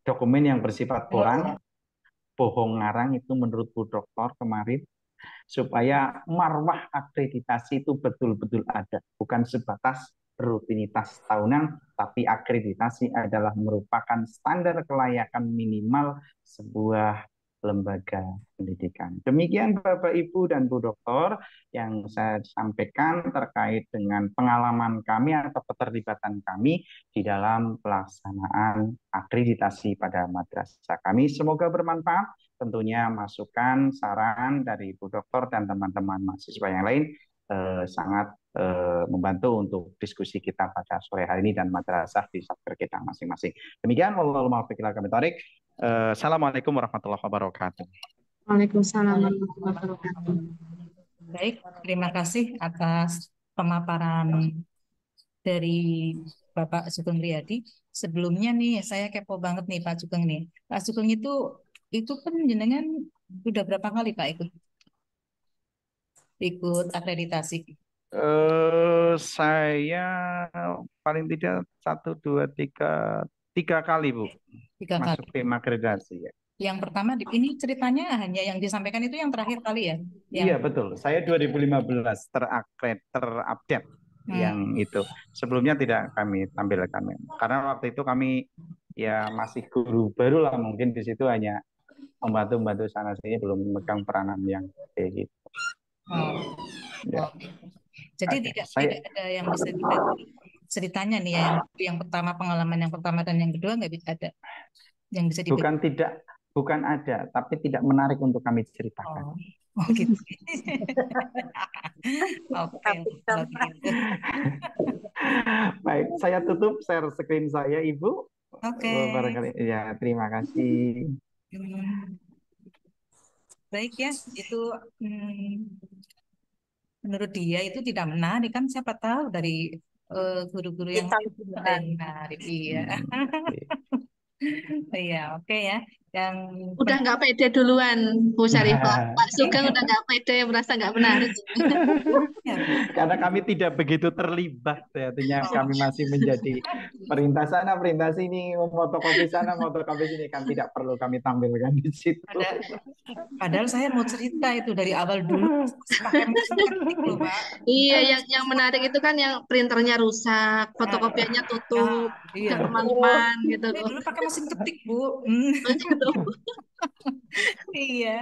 Speaker 7: dokumen yang bersifat kurang, bohong ngarang itu menurut Bu Dokter kemarin, supaya marwah akreditasi itu betul-betul ada, bukan sebatas rutinitas tahunan, tapi akreditasi adalah merupakan standar kelayakan minimal sebuah lembaga pendidikan. Demikian Bapak Ibu dan Bu Dokter yang saya sampaikan terkait dengan pengalaman kami atau keterlibatan kami di dalam pelaksanaan akreditasi pada madrasah kami. Semoga bermanfaat. Tentunya masukan, saran dari Bu Dokter dan teman-teman mahasiswa yang lain sangat membantu untuk diskusi kita pada sore hari ini dan madrasah di sektor kita masing-masing. Demikian, wallahul muwaffiq ila aqwamit thoriq. Assalamualaikum warahmatullahi wabarakatuh.
Speaker 5: Waalaikumsalam warahmatullahi wabarakatuh.
Speaker 2: Baik, terima kasih atas pemaparan dari Bapak Sugeng Riyadi. Sebelumnya nih, saya kepo banget nih Pak Sugeng nih. Pak Sugeng itu kan jenengan udah berapa kali Pak ikut akreditasi?
Speaker 7: Saya paling tidak 1, 2, 3 kali Bu
Speaker 2: 3 kali.
Speaker 7: masuk tim akreditasi ya.
Speaker 2: Yang pertama ini ceritanya hanya yang disampaikan itu yang terakhir kali ya?
Speaker 7: Iya betul. Saya 2015 terupdate yang itu. Sebelumnya tidak kami tampilkan karena waktu itu kami ya masih guru baru lah, mungkin di situ hanya membantu sana sini, belum memegang peranan yang kayak gitu. Ya.
Speaker 2: Jadi tidak ada yang bisa dibagi ceritanya nih ya, yang pertama, pengalaman yang pertama dan yang kedua nggak bisa ada yang bisa dibagi.
Speaker 7: Bukan ada, tapi tidak menarik untuk kami ceritakan.
Speaker 2: Oh gitu. Oke.
Speaker 7: Baik, saya tutup share screen saya, Ibu.
Speaker 2: Oke.
Speaker 7: Barangkali ya, terima kasih.
Speaker 2: Baik ya, itu menurut dia itu tidak menarik kan, siapa tahu dari guru-guru yang menarik. Iya. Iya, oke ya. Yang
Speaker 3: udah nggak pede duluan, Bu Syarifah. Pak Sugeng udah nggak pede, merasa nggak menarik.
Speaker 7: Karena kami tidak begitu terlibat, ya, artinya kami masih menjadi perintah sana, perintah sini, fotokopi sana, fotokopi sini, kan tidak perlu kami tampilkan di situ.
Speaker 2: Padahal saya mau cerita itu dari awal dulu. Pakai mesin ketik loh, Pak.
Speaker 3: Iya, yang menarik itu kan yang printernya rusak, fotokopiannya tutup,
Speaker 2: iya.
Speaker 3: kemalaman gitu.
Speaker 2: Dulu pakai mesin ketik, Bu. Iya.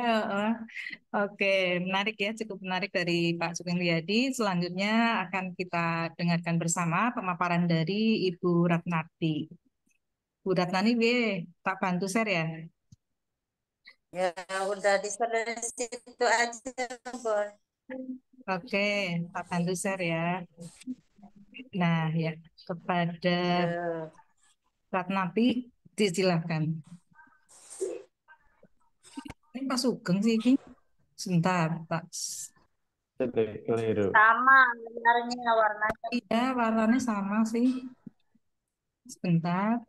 Speaker 2: Oke, menarik ya, cukup menarik dari Pak Sugeng Riyadi. Selanjutnya akan kita dengarkan bersama pemaparan dari Ibu Ratnati. Bu Ratnati, tak bantu share ya?
Speaker 6: Ya, udah di-share dari situ aja, Bon.
Speaker 2: Oke, tak bantu share ya. Nah, ya, kepada Ratnati, disilahkan. Ini Pak Sugeng sih, ini. Sebentar, Pak.
Speaker 7: Keliru.
Speaker 6: Sama sebenarnya warnanya.
Speaker 2: Iya, warnanya sama sih. Sebentar.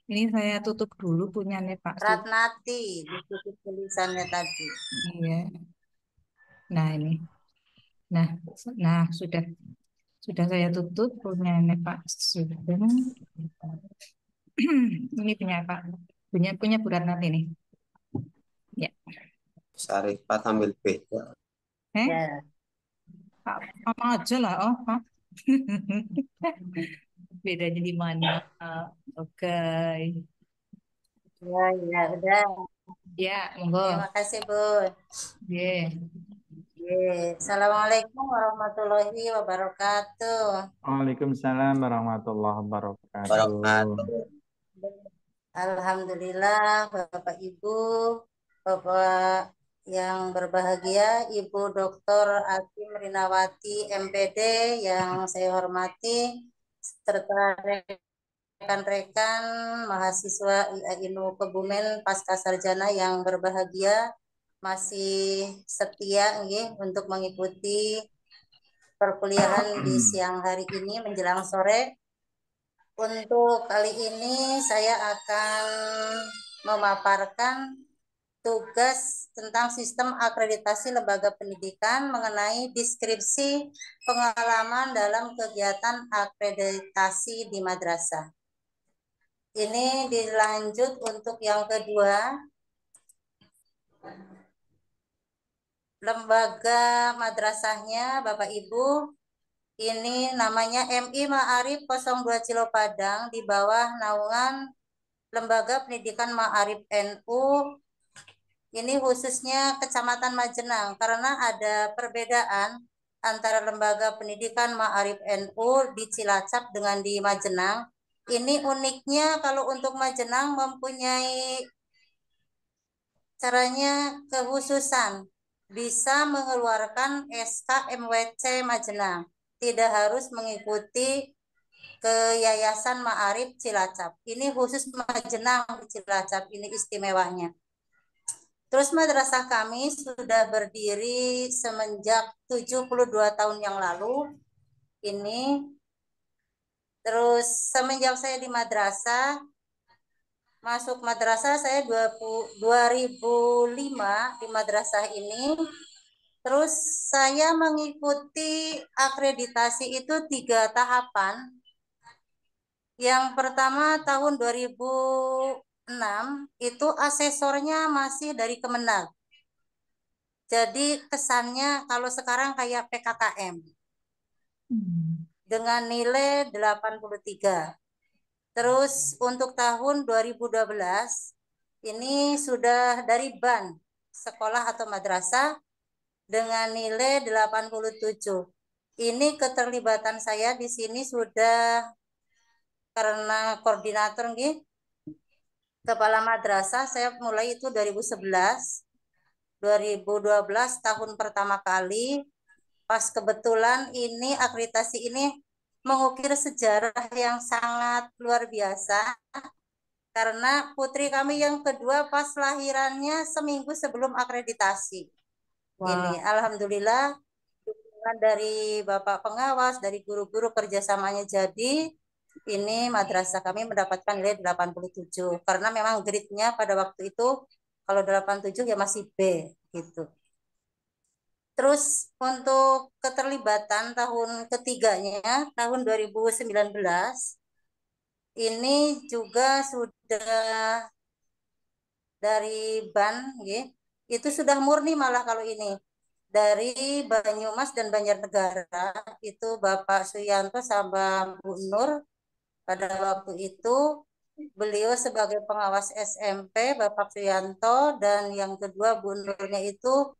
Speaker 2: Ini saya tutup dulu punyanya Pak
Speaker 6: Ratnati, ditutup tulisannya tadi.
Speaker 2: Iya. Nah, ini. Nah, sudah saya tutup punyanya Pak Sugeng. Ini punya Pak. Punya Bu Ratnati nih. Ya.
Speaker 8: Syarifat ambil beda.
Speaker 6: Ya.
Speaker 2: Apa aja lah, Pak. Bedanya di mana? Oke.
Speaker 6: Ya, udah.
Speaker 2: Ya, monggo.
Speaker 6: Terima kasih, Bu.
Speaker 2: Assalamualaikum
Speaker 6: warahmatullahi wabarakatuh.
Speaker 7: Waalaikumsalam warahmatullahi wabarakatuh.
Speaker 6: Alhamdulillah, Bapak Ibu, Bapak yang berbahagia, Ibu Dr. Akim Rinawati MPD yang saya hormati, serta rekan-rekan mahasiswa IAINU Kebumen Pasca Sarjana yang berbahagia, masih setia untuk mengikuti perkuliahan di siang hari ini menjelang sore. Untuk kali ini saya akan memaparkan tugas tentang sistem akreditasi lembaga pendidikan mengenai deskripsi pengalaman dalam kegiatan akreditasi di madrasah. Ini dilanjut untuk yang kedua. Lembaga madrasahnya Bapak Ibu, ini namanya MI Ma'arif 02 Cilopadang di bawah naungan Lembaga Pendidikan Ma'arif NU. Ini khususnya Kecamatan Majenang karena ada perbedaan antara Lembaga Pendidikan Ma'arif NU di Cilacap dengan di Majenang. Ini uniknya kalau untuk Majenang mempunyai caranya kekhususan, bisa mengeluarkan SK MWC Majenang, tidak harus mengikuti ke Yayasan Ma'arif Cilacap. Ini khusus Majenang di Cilacap, ini istimewanya. Terus madrasah kami sudah berdiri semenjak 72 tahun yang lalu. Ini terus semenjak saya di madrasah, masuk madrasah saya 2005 di madrasah ini. Terus saya mengikuti akreditasi itu 3 tahapan. Yang pertama tahun 2006 itu asesornya masih dari Kemenag. Jadi kesannya kalau sekarang kayak PKKM. Dengan nilai 83. Terus untuk tahun 2012 ini sudah dari BAN, sekolah atau madrasah, dengan nilai 87. Ini keterlibatan saya di sini sudah karena koordinator nih, kepala madrasah saya mulai itu 2011. 2012 tahun pertama kali, pas kebetulan ini akreditasi ini mengukir sejarah yang sangat luar biasa karena putri kami yang kedua pas lahirannya seminggu sebelum akreditasi. Ini alhamdulillah dukungan dari Bapak pengawas, dari guru-guru kerjasamanya jadi ini madrasah kami mendapatkan nilai 87 karena memang grade-nya pada waktu itu kalau 87 ya masih B gitu. Terus untuk keterlibatan tahun ketiganya, tahun 2019, ini juga sudah dari BAN, ya, itu sudah murni malah kalau ini. Dari Banyumas dan Banjarnegara, itu Bapak Suyanto sama Bu Nur, pada waktu itu beliau sebagai pengawas SMP, Bapak Suyanto, dan yang kedua Bu Nurnya itu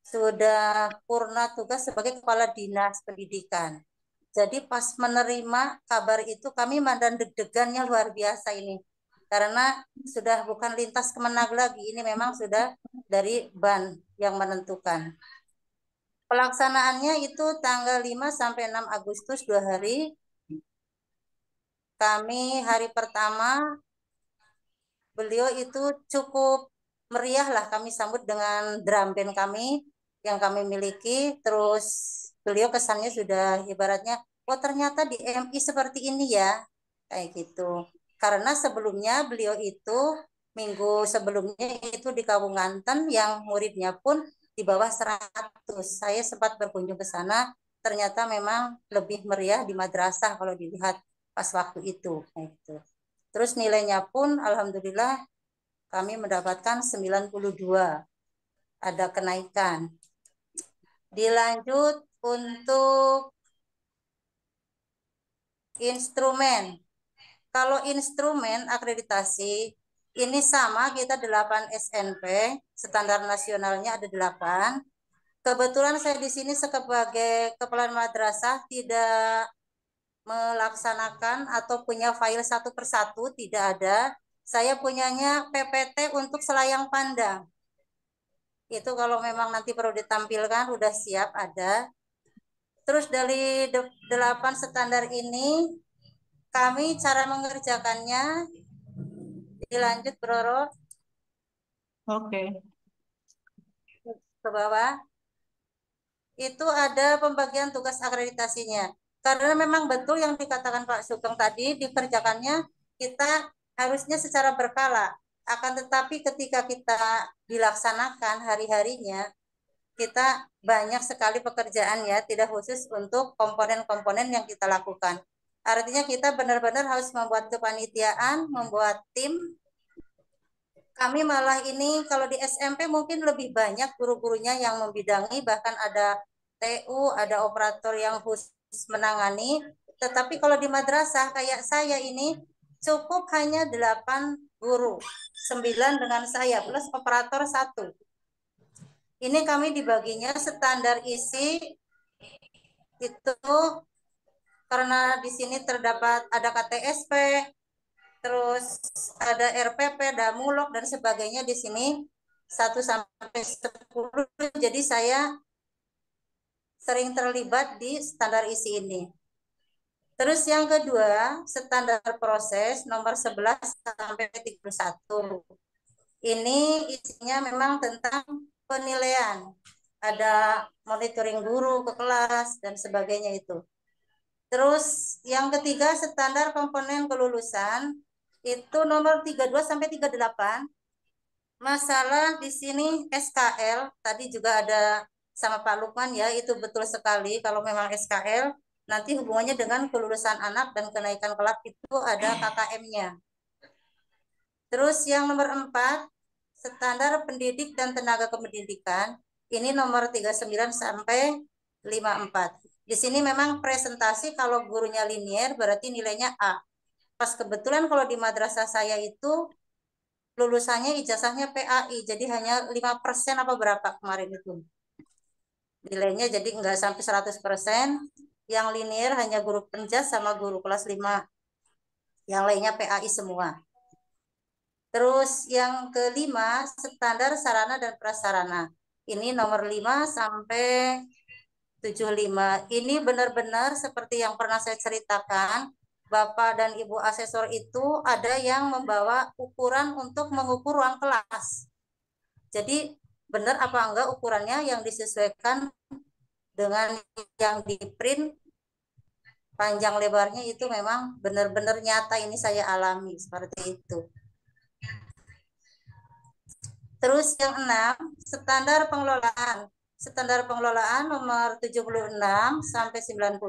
Speaker 6: sudah purna tugas sebagai kepala dinas pendidikan. Jadi pas menerima kabar itu kami mandan deg-degannya luar biasa ini. Karena sudah bukan lintas Kemenag lagi, ini memang sudah dari BAN yang menentukan. Pelaksanaannya itu tanggal 5 sampai 6 Agustus 2 hari. Kami hari pertama beliau itu cukup meriah lah kami sambut dengan drum band kami yang kami miliki. Terus beliau kesannya sudah ibaratnya, oh ternyata di MI seperti ini ya, kayak gitu. Karena sebelumnya beliau itu minggu sebelumnya itu di Kawunganten yang muridnya pun di bawah 100. Saya sempat berkunjung ke sana, ternyata memang lebih meriah di madrasah kalau dilihat pas waktu itu. Kayak gitu. Terus nilainya pun alhamdulillah kami mendapatkan 92. Ada kenaikan. Dilanjut untuk instrumen. Kalau instrumen akreditasi ini sama, kita 8 SNP, standar nasionalnya ada 8. Kebetulan saya di sini sebagai kepala madrasah tidak melaksanakan atau punya file satu persatu, tidak ada. Saya punyanya PPT untuk selayang pandang. Itu kalau memang nanti perlu ditampilkan udah siap ada. Terus dari 8 standar ini kami cara mengerjakannya dilanjut Roro.
Speaker 2: Oke.
Speaker 6: Ke bawah. Itu ada pembagian tugas akreditasinya. Karena memang betul yang dikatakan Pak Sugeng tadi, dikerjakannya kita harusnya secara berkala. Akan tetapi ketika kita dilaksanakan hari-harinya, kita banyak sekali pekerjaan ya, tidak khusus untuk komponen-komponen yang kita lakukan. Artinya kita benar-benar harus membuat kepanitiaan, membuat tim. Kami malah ini kalau di SMP mungkin lebih banyak guru-gurunya yang membidangi, bahkan ada TU, ada operator yang khusus menangani. Tetapi kalau di madrasah kayak saya ini cukup hanya 8 guru, 9 dengan saya plus operator 1. Ini kami dibaginya standar isi itu karena di sini terdapat ada KTSP, terus ada RPP, Damulog dan sebagainya di sini 1 sampai 10. Jadi saya sering terlibat di standar isi ini. Terus yang kedua, standar proses nomor 11 sampai 31. Ini isinya memang tentang penilaian. Ada monitoring guru ke kelas dan sebagainya itu. Terus yang ketiga, standar komponen kelulusan itu nomor 32 sampai 38. Masalah di sini SKL, tadi juga ada sama Pak Lukman ya, itu betul sekali. Kalau memang SKL, nanti hubungannya dengan kelulusan anak dan kenaikan kelas itu ada KKM-nya. Terus yang nomor 4, standar pendidik dan tenaga kependidikan, ini nomor 39 sampai 54. Di sini memang presentasi kalau gurunya linier berarti nilainya A. Pas kebetulan kalau di madrasah saya itu lulusannya ijazahnya PAI, jadi hanya 5% apa berapa kemarin itu. Nilainya jadi enggak sampai 100%. Yang linier hanya guru penjas sama guru kelas 5. Yang lainnya PAI semua. Terus yang kelima, standar sarana dan prasarana. Ini nomor 5 sampai 75. Ini benar-benar seperti yang pernah saya ceritakan, Bapak dan Ibu asesor itu ada yang membawa ukuran untuk mengukur ruang kelas. Jadi benar apa enggak ukurannya yang disesuaikan dengan yang di print panjang lebarnya itu memang benar-benar nyata, ini saya alami seperti itu. Terus yang 6, standar pengelolaan. Standar pengelolaan nomor 76 sampai 90,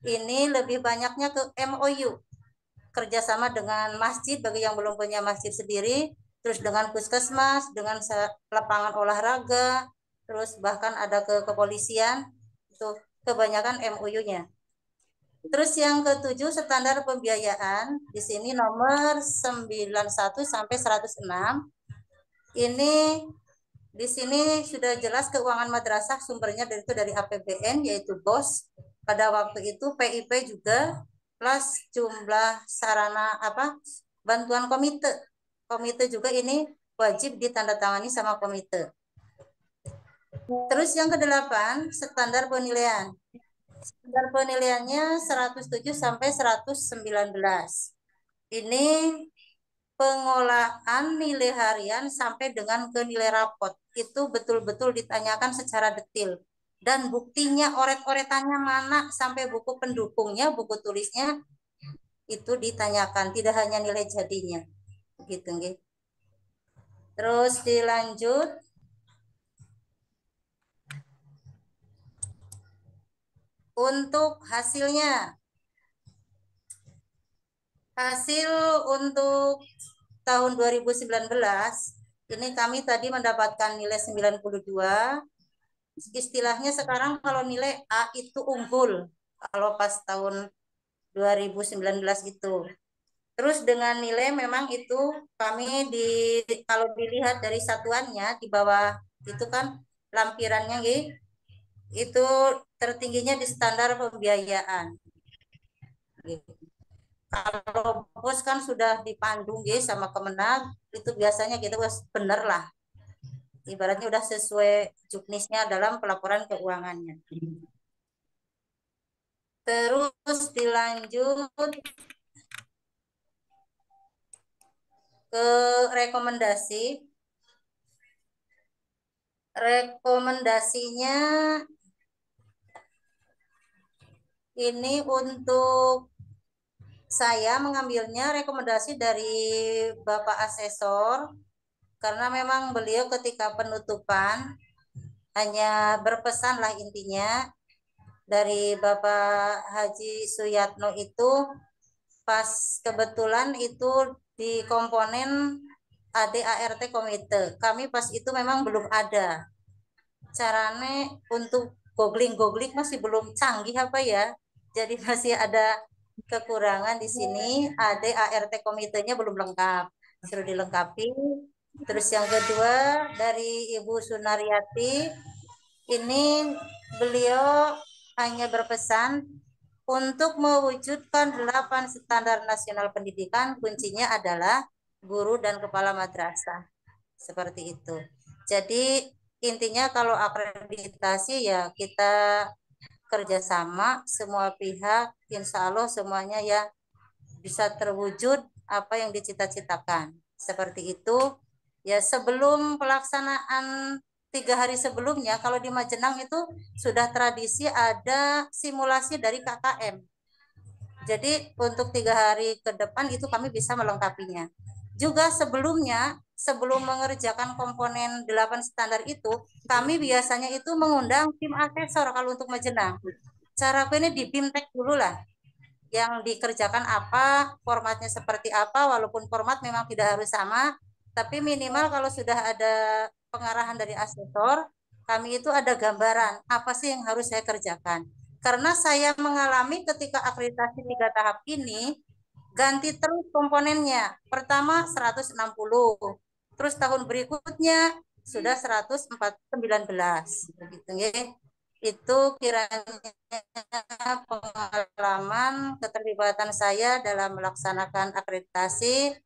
Speaker 6: ini lebih banyaknya ke MOU. Kerjasama dengan masjid bagi yang belum punya masjid sendiri, terus dengan puskesmas, dengan lapangan olahraga, terus bahkan ada ke kepolisian, itu kebanyakan MOU-nya. Terus yang ketujuh, standar pembiayaan. Di sini nomor 91 sampai 106. Ini di sini sudah jelas keuangan madrasah sumbernya dari APBN yaitu BOS. Pada waktu itu PIP juga plus jumlah sarana bantuan komite. Komite juga ini wajib ditandatangani sama komite. Terus yang ke-8, standar penilaian. Standar penilaiannya 107 sampai 119. Ini pengolahan nilai harian sampai dengan ke nilai rapot itu betul-betul ditanyakan secara detail dan buktinya oret-oretannya mana sampai buku pendukungnya, buku tulisnya itu ditanyakan, tidak hanya nilai jadinya gitu nggih. Terus dilanjut untuk hasilnya. Hasil untuk tahun 2019 ini kami tadi mendapatkan nilai 92. Istilahnya sekarang kalau nilai A itu unggul kalau pas tahun 2019 itu. Terus dengan nilai memang itu kami kalau dilihat dari satuannya di bawah itu kan lampirannya itu tertingginya di standar pembiayaan. Kalau bos kan sudah dipandu sama Kemenag, itu biasanya kita bener lah. Ibaratnya udah sesuai juknisnya dalam pelaporan keuangannya. Terus dilanjut ke rekomendasi. Rekomendasinya ini untuk saya mengambilnya rekomendasi dari Bapak Asesor karena memang beliau ketika penutupan hanya berpesan lah intinya dari Bapak Haji Suyatno itu pas kebetulan itu di komponen ADART komite. Kami pas itu memang belum ada. Caranya untuk googling masih belum canggih apa ya. Jadi masih ada kekurangan di sini. ADART komitenya belum lengkap. Suruh dilengkapi. Terus yang kedua dari Ibu Sunaryati, ini beliau hanya berpesan untuk mewujudkan 8 standar nasional pendidikan, kuncinya adalah guru dan kepala madrasah. Seperti itu. Jadi intinya kalau akreditasi ya kita kerjasama semua pihak, insya Allah semuanya ya bisa terwujud apa yang dicita-citakan. Seperti itu. Ya, sebelum pelaksanaan 3 hari sebelumnya, kalau di Majenang itu sudah tradisi ada simulasi dari KKM. Jadi untuk 3 hari ke depan itu kami bisa melengkapinya. Juga sebelumnya, sebelum mengerjakan komponen 8 standar itu, kami biasanya itu mengundang tim asesor kalau untuk Majenang. Cara ini di BIMTEK dulu lah. Yang dikerjakan apa, formatnya seperti apa, walaupun format memang tidak harus sama, tapi minimal kalau sudah ada pengarahan dari asesor, kami itu ada gambaran apa sih yang harus saya kerjakan. Karena saya mengalami ketika akreditasi 3 tahap ini, ganti terus komponennya. Pertama 160, terus tahun berikutnya sudah 119. Gitu, ya. Itu kiranya pengalaman keterlibatan saya dalam melaksanakan akreditasi.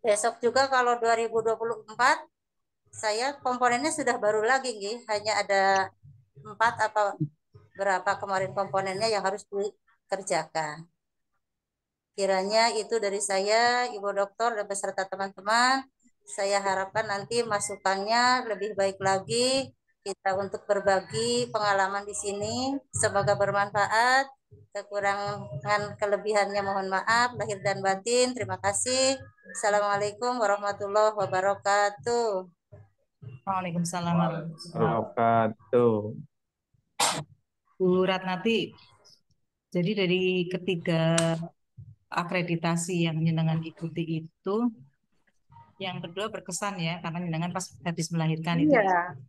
Speaker 6: Besok juga kalau 2024 saya komponennya sudah baru lagi, hanya ada 4 atau berapa kemarin komponennya yang harus dikerjakan. Kiranya itu dari saya, Ibu Dokter dan beserta teman-teman. Saya harapkan nanti masukannya lebih baik lagi kita untuk berbagi pengalaman di sini. Semoga bermanfaat. Kekurangan kelebihannya mohon maaf lahir dan batin. Terima kasih. Assalamualaikum warahmatullahi wabarakatuh.
Speaker 2: Waalaikumsalam warahmatullahi
Speaker 7: Wabarakatuh.
Speaker 2: Bu Ratnati. Jadi dari ketiga akreditasi yang jenengan ikuti itu, yang kedua berkesan ya, karena jenengan pas habis melahirkan itu.
Speaker 6: Iya.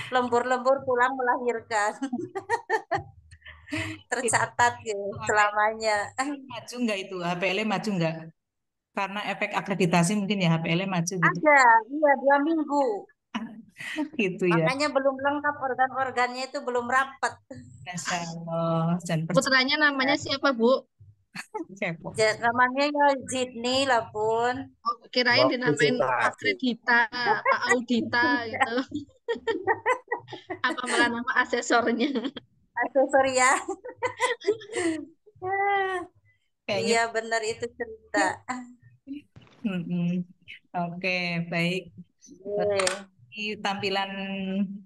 Speaker 6: Lembur-lembur pulang melahirkan. Tercatat ya selamanya.
Speaker 2: Maju nggak itu? HPL maju nggak? Karena efek akreditasi mungkin ya HPL maju gitu.
Speaker 6: Ada, iya 2 minggu.
Speaker 2: Gitu ya.
Speaker 6: Makanya belum lengkap organ-organnya itu belum rapat.
Speaker 2: Masya Allah.
Speaker 3: Putranya namanya siapa, Bu?
Speaker 6: Namanya ya Zidni lah Bun.
Speaker 3: Oh, kirain dinamain Akredita, Pak Audita gitu. Apa malah nama asesornya?
Speaker 6: Asesor ya.
Speaker 2: Kayaknya.
Speaker 6: Iya benar itu cerita.
Speaker 2: Oke, baik. Ini tampilan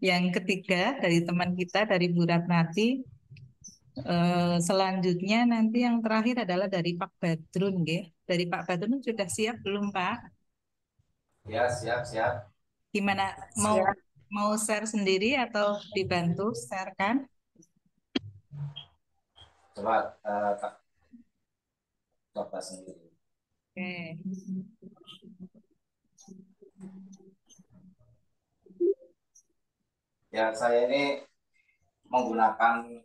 Speaker 2: yang ketiga dari teman kita, dari Bu Ratnati. Selanjutnya nanti yang terakhir adalah dari Pak Badrun, ya. Dari Pak Badrun sudah siap belum, Pak?
Speaker 9: Ya, siap.
Speaker 2: Gimana? Mau share sendiri atau dibantu share kan?
Speaker 9: Coba coba sendiri.
Speaker 2: Oke.
Speaker 9: Ya, saya ini menggunakan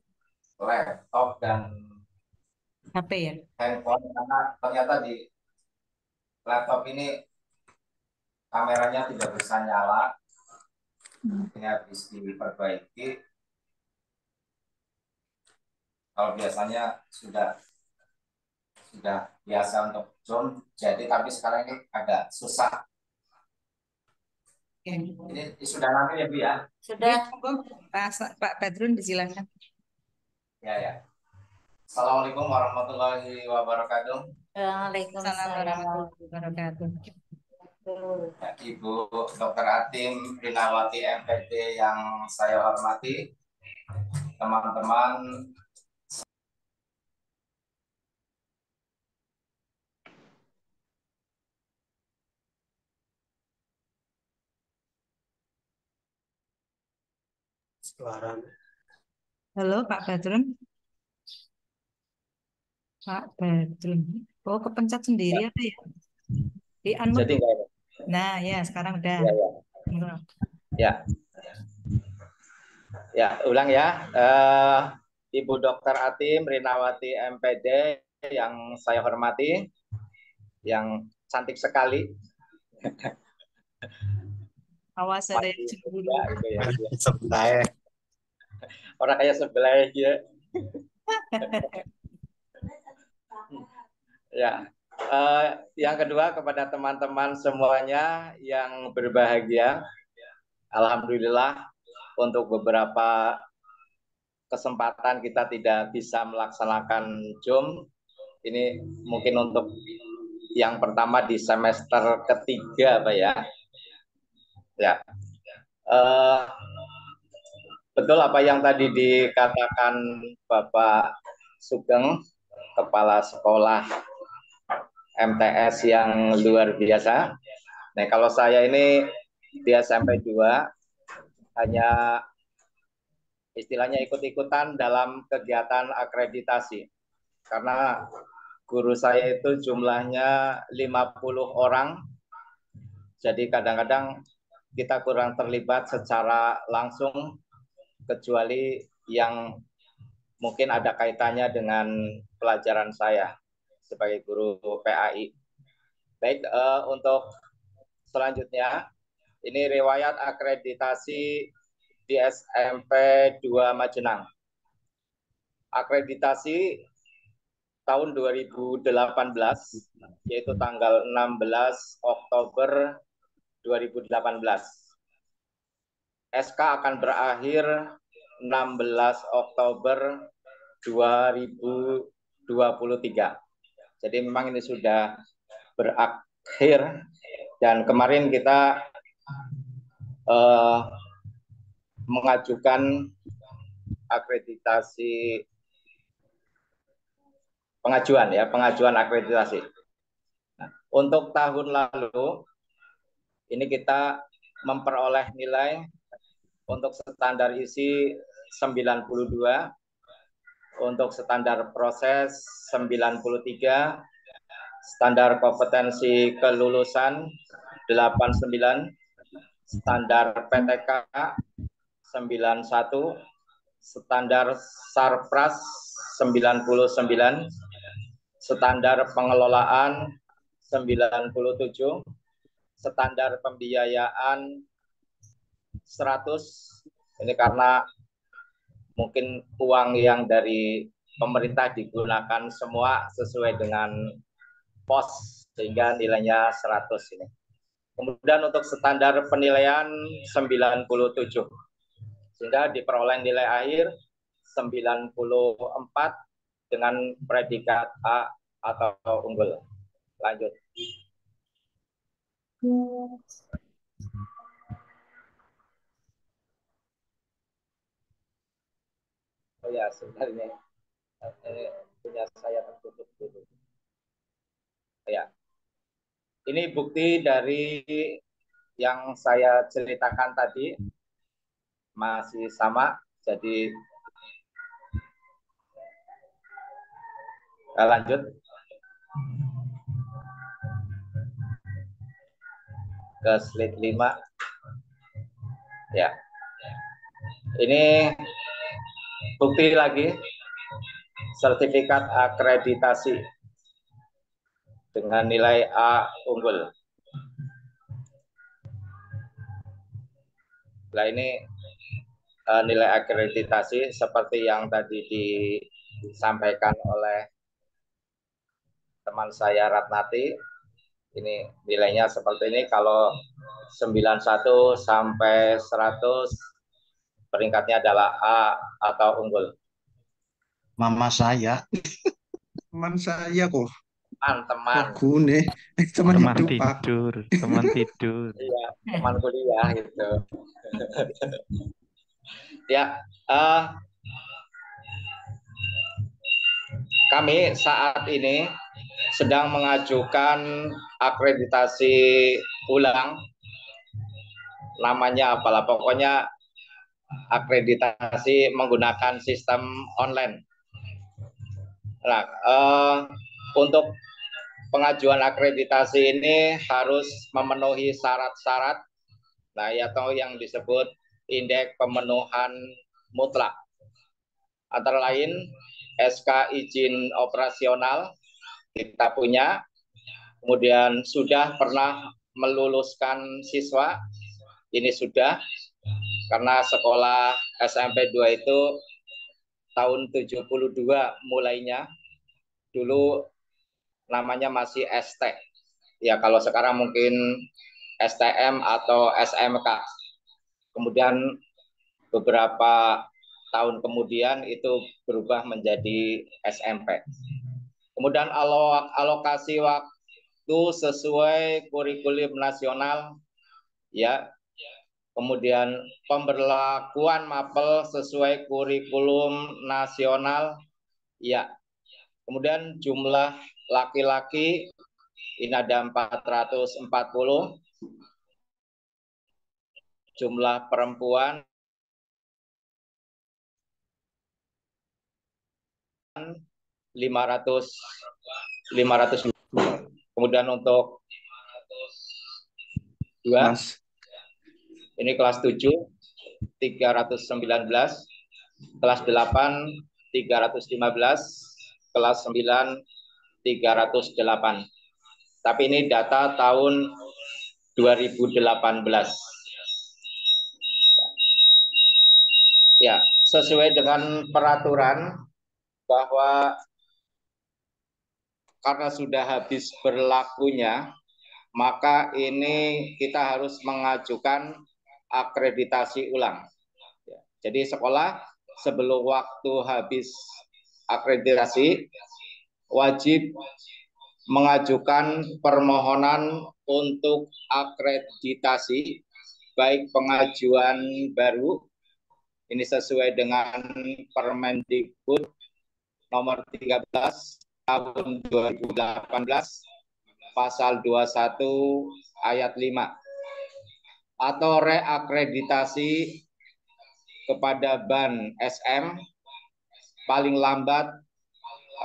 Speaker 9: laptop dan
Speaker 2: HP ya?
Speaker 9: handphone karena ternyata di laptop ini kameranya tidak bisa nyala. Ini habis diperbaiki. Kalau biasanya sudah biasa untuk Zoom, jadi tapi sekarang ini agak susah. Ini sudah nanti ya Bu ya?
Speaker 2: Sudah. Pak Badrun disilakan.
Speaker 9: Ya. Assalamualaikum warahmatullahi wabarakatuh.
Speaker 6: Waalaikumsalam
Speaker 2: warahmatullahi wabarakatuh.
Speaker 9: Ya, Ibu Dr. Atim Rinawati MPD yang saya hormati, teman-teman.
Speaker 2: Halo Pak Badrun. Pak Badrun. Oh, kepencet sendiri apa ya? Di unmute.
Speaker 9: Jadi enggak.
Speaker 2: Nah, ya sekarang udah.
Speaker 9: Ya, ulang ya. Ibu Dr. Atim Rinawati MPD yang saya hormati, yang cantik sekali.
Speaker 2: Awas ada yang cemburu.
Speaker 9: Sebelah. Orang kayak sebelah aja. Ya. Yang kedua kepada teman-teman semuanya yang berbahagia. Alhamdulillah untuk beberapa kesempatan kita tidak bisa melaksanakan Zoom. Ini mungkin untuk yang pertama di semester ketiga, Pak ya. Ya, betul apa yang tadi dikatakan Bapak Sugeng, Kepala Sekolah MTS yang luar biasa. Nah, kalau saya ini di SMP 2 hanya istilahnya ikut-ikutan dalam kegiatan akreditasi. Karena guru saya itu jumlahnya 50 orang. Jadi kadang-kadang kita kurang terlibat secara langsung, kecuali yang mungkin ada kaitannya dengan pelajaran saya sebagai guru PAI. Baik, untuk selanjutnya, ini riwayat akreditasi di SMP 2 Majenang. Akreditasi tahun 2018, yaitu tanggal 16 Oktober 2018. SK akan berakhir 16 Oktober 2023. Jadi memang ini sudah berakhir, dan kemarin kita mengajukan akreditasi pengajuan akreditasi. Nah, untuk tahun lalu ini kita memperoleh nilai untuk standar isi 92, untuk standar proses 93, standar kompetensi kelulusan 89, standar PTK 91, standar Sarpras 99, standar pengelolaan 97, standar pembiayaan 100. Ini karena mungkin uang yang dari pemerintah digunakan semua sesuai dengan pos, sehingga nilainya 100 ini. Kemudian untuk standar penilaian 97, sehingga diperoleh nilai akhir 94 dengan predikat A atau unggul. Lanjut. Oh ya, sebenarnya punya saya tertutup dulu. Ya, ini bukti dari yang saya ceritakan tadi, masih sama. Jadi lanjut ke slide 5. Ya, ini bukti lagi sertifikat akreditasi dengan nilai A unggul. Nah, ini nilai akreditasi seperti yang tadi disampaikan oleh teman saya Ratnati. Ini nilainya seperti ini. Kalau 91 sampai 100 peringkatnya adalah A atau unggul.
Speaker 4: Mama saya. Teman saya kok.
Speaker 9: Teman.
Speaker 4: Gune. Teman hidup, Pak.
Speaker 10: Teman tidur.
Speaker 9: Iya, teman kuliah gitu. Ya, kami saat ini sedang mengajukan akreditasi ulang. Namanya apalah, pokoknya akreditasi menggunakan sistem online. Nah, untuk pengajuan akreditasi ini harus memenuhi syarat-syarat, nah, atau yang disebut indeks pemenuhan mutlak. Antara lain SK izin operasional kita punya, kemudian sudah pernah meluluskan siswa, ini sudah, karena sekolah SMP 2 itu tahun 72 mulainya, dulu namanya masih ST. Ya, kalau sekarang mungkin STM atau SMK. Kemudian beberapa tahun kemudian itu berubah menjadi SMP. Kemudian alokasi waktu waktu sesuai kurikulum nasional, ya. Kemudian pemberlakuan mapel sesuai kurikulum nasional, ya. Kemudian jumlah laki-laki ini ada 440, jumlah perempuan 500. Kemudian untuk dua, ini kelas 7 319, kelas 8 315, kelas 9 308. Tapi ini data tahun 2018. Ya, sesuai dengan peraturan bahwa karena sudah habis berlakunya, maka ini kita harus mengajukan akreditasi ulang. Jadi sekolah sebelum waktu habis akreditasi wajib mengajukan permohonan untuk akreditasi, baik pengajuan baru, ini sesuai dengan Permendikbud nomor 13 tahun 2018 pasal 21 ayat 5, atau reakreditasi kepada BAN SM paling lambat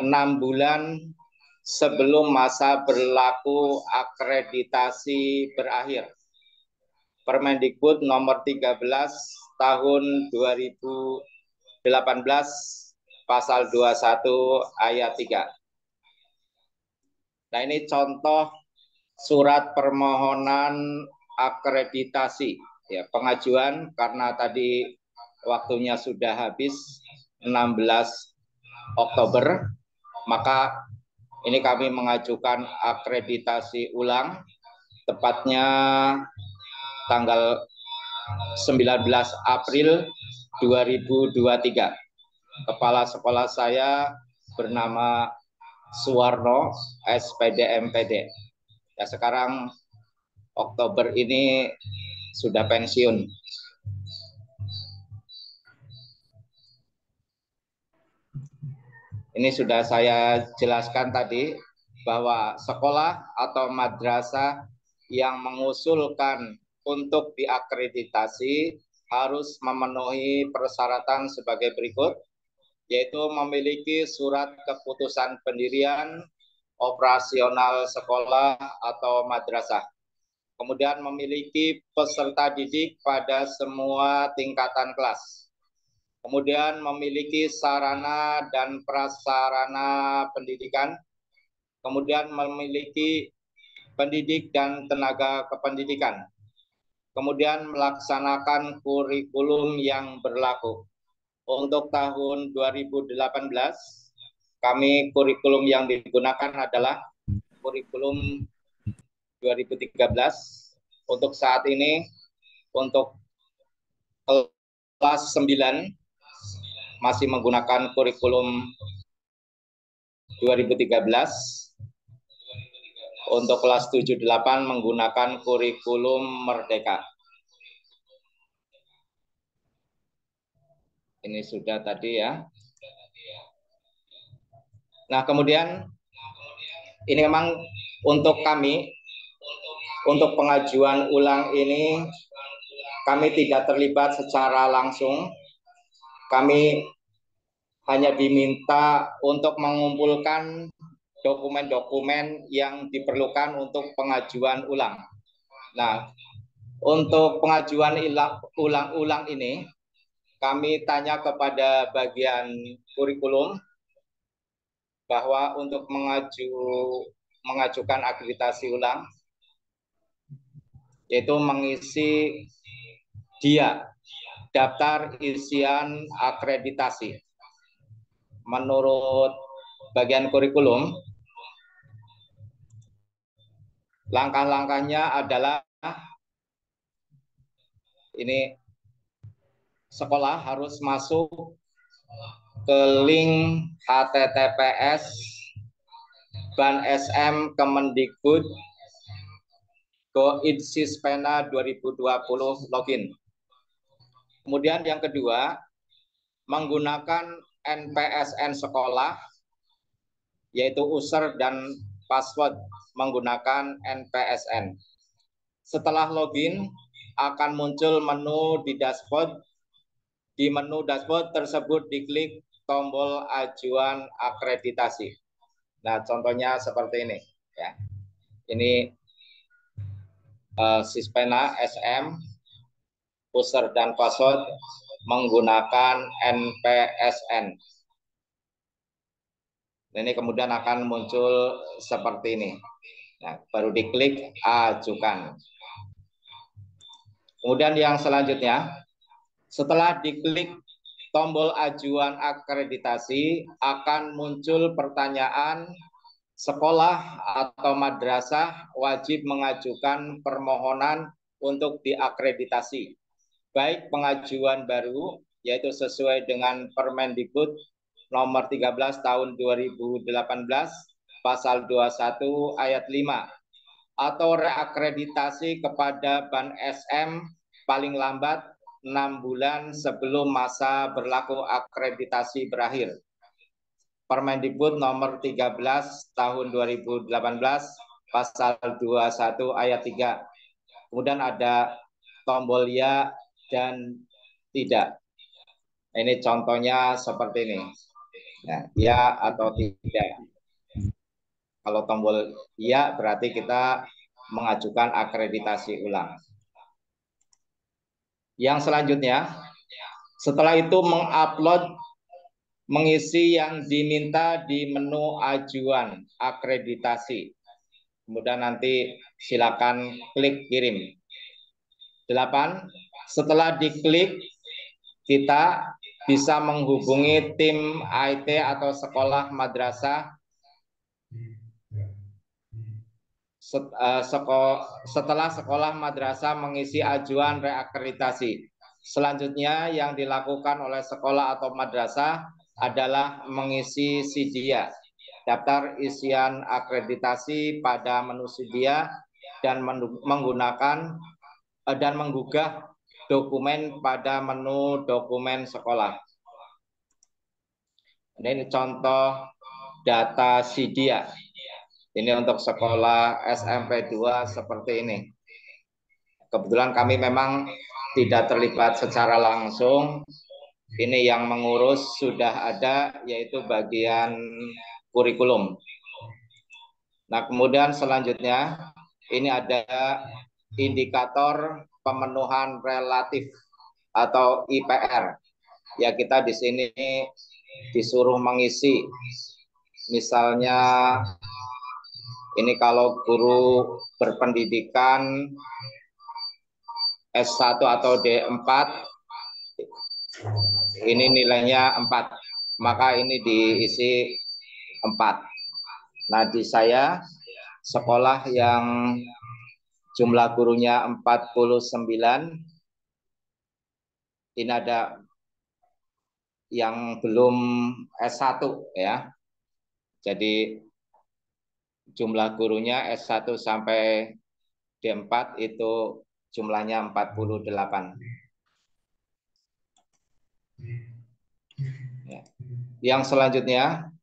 Speaker 9: 6 bulan sebelum masa berlaku akreditasi berakhir. Permendikbud nomor 13 tahun 2018 pasal 21 ayat 3. Nah, ini contoh surat permohonan akreditasi, ya, pengajuan karena tadi waktunya sudah habis 16 Oktober, maka ini kami mengajukan akreditasi ulang, tepatnya tanggal 19 April 2023. Kepala sekolah saya bernama Suwarno, SPD MPD. Ya, sekarang Oktober ini sudah pensiun. Ini sudah saya jelaskan tadi bahwa sekolah atau madrasah yang mengusulkan untuk diakreditasi harus memenuhi persyaratan sebagai berikut, yaitu memiliki surat keputusan pendirian operasional sekolah atau madrasah. Kemudian memiliki peserta didik pada semua tingkatan kelas. Kemudian memiliki sarana dan prasarana pendidikan. Kemudian memiliki pendidik dan tenaga kependidikan. Kemudian melaksanakan kurikulum yang berlaku. Untuk tahun 2018, kami kurikulum yang digunakan adalah kurikulum 2013. Untuk saat ini, untuk kelas 9 masih menggunakan kurikulum 2013. Untuk kelas 7-8 menggunakan kurikulum Merdeka. Ini sudah tadi ya. Nah, kemudian ini memang untuk kami, untuk pengajuan ulang ini, kami tidak terlibat secara langsung. Kami hanya diminta untuk mengumpulkan dokumen-dokumen yang diperlukan untuk pengajuan ulang. Nah, untuk pengajuan ulang ini, kami tanya kepada bagian kurikulum bahwa untuk mengajukan akreditasi ulang, yaitu mengisi daftar isian akreditasi. Menurut bagian kurikulum, langkah-langkahnya adalah ini sekolah harus masuk ke link https Ban SM Kemendikbud Go Insispena 2020 login. Kemudian yang kedua, menggunakan NPSN sekolah, yaitu user dan password menggunakan NPSN. Setelah login, akan muncul menu di dashboard. Di menu dashboard tersebut diklik tombol ajuan akreditasi. Nah, contohnya seperti ini. Ya. Ini Sispena SM, user dan password menggunakan NPSN. Ini kemudian akan muncul seperti ini. Nah, baru diklik ajukan. Kemudian yang selanjutnya, setelah diklik tombol ajuan akreditasi, akan muncul pertanyaan sekolah atau madrasah wajib mengajukan permohonan untuk diakreditasi. Baik pengajuan baru, yaitu sesuai dengan Permendikbud nomor 13 tahun 2018, pasal 21 ayat 5, atau reakreditasi kepada Ban SM paling lambat 6 bulan sebelum masa berlaku akreditasi berakhir. Permendikbud nomor 13 tahun 2018, pasal 21 ayat 3. Kemudian ada tombol ya dan tidak. Ini contohnya seperti ini. Nah, ya atau tidak. Kalau tombol ya berarti kita mengajukan akreditasi ulang. Yang selanjutnya, setelah itu mengupload, mengisi yang diminta di menu ajuan akreditasi. Kemudian nanti silakan klik kirim. 8. Setelah diklik, kita bisa menghubungi tim IT atau sekolah madrasah setelah sekolah madrasah mengisi ajuan reakreditasi. Selanjutnya yang dilakukan oleh sekolah atau madrasah adalah mengisi SIDIA, daftar isian akreditasi pada menu SIDIA, dan menggunakan dan menggugah dokumen pada menu dokumen sekolah. Ini contoh data SIDIA. Ini untuk sekolah SMP 2 seperti ini. Kebetulan kami memang tidak terlibat secara langsung. Ini yang mengurus sudah ada, yaitu bagian kurikulum. Nah, kemudian selanjutnya ini ada indikator pemenuhan relatif atau IPR. Ya, kita di sini disuruh mengisi. Misalnya ini kalau guru berpendidikan S1 atau D4, ini nilainya 4, maka ini diisi 4. Nah, di saya sekolah yang jumlah gurunya 49, ini ada yang belum S1 ya. Jadi jumlah gurunya S1 sampai D4 itu jumlahnya 48. Ya. Yang selanjutnya,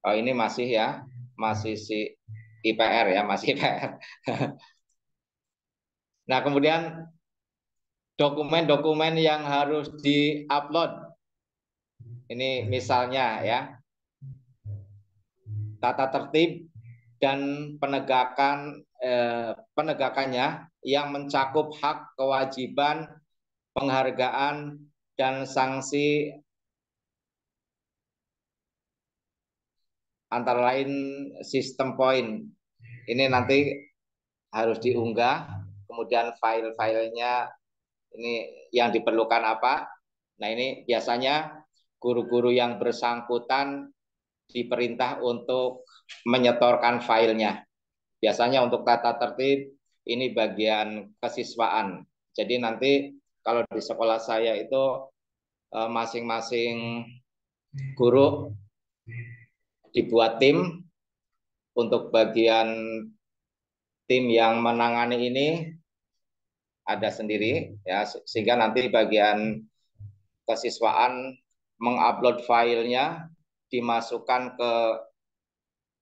Speaker 9: oh ini masih ya, masih si IPR ya, masih IPR. Nah, kemudian dokumen-dokumen yang harus di-upload. Ini misalnya ya, tata tertib dan penegakannya yang mencakup hak, kewajiban, penghargaan, dan sanksi antara lain sistem poin. Ini nanti harus diunggah, kemudian file-filenya ini yang diperlukan apa. Nah, ini biasanya guru-guru yang bersangkutan diperintah untuk menyetorkan filenya. Biasanya untuk tata tertib ini bagian kesiswaan. Jadi nanti kalau di sekolah saya itu masing-masing guru dibuat tim, untuk bagian tim yang menangani ini ada sendiri ya, sehingga nanti bagian kesiswaan mengupload filenya dimasukkan ke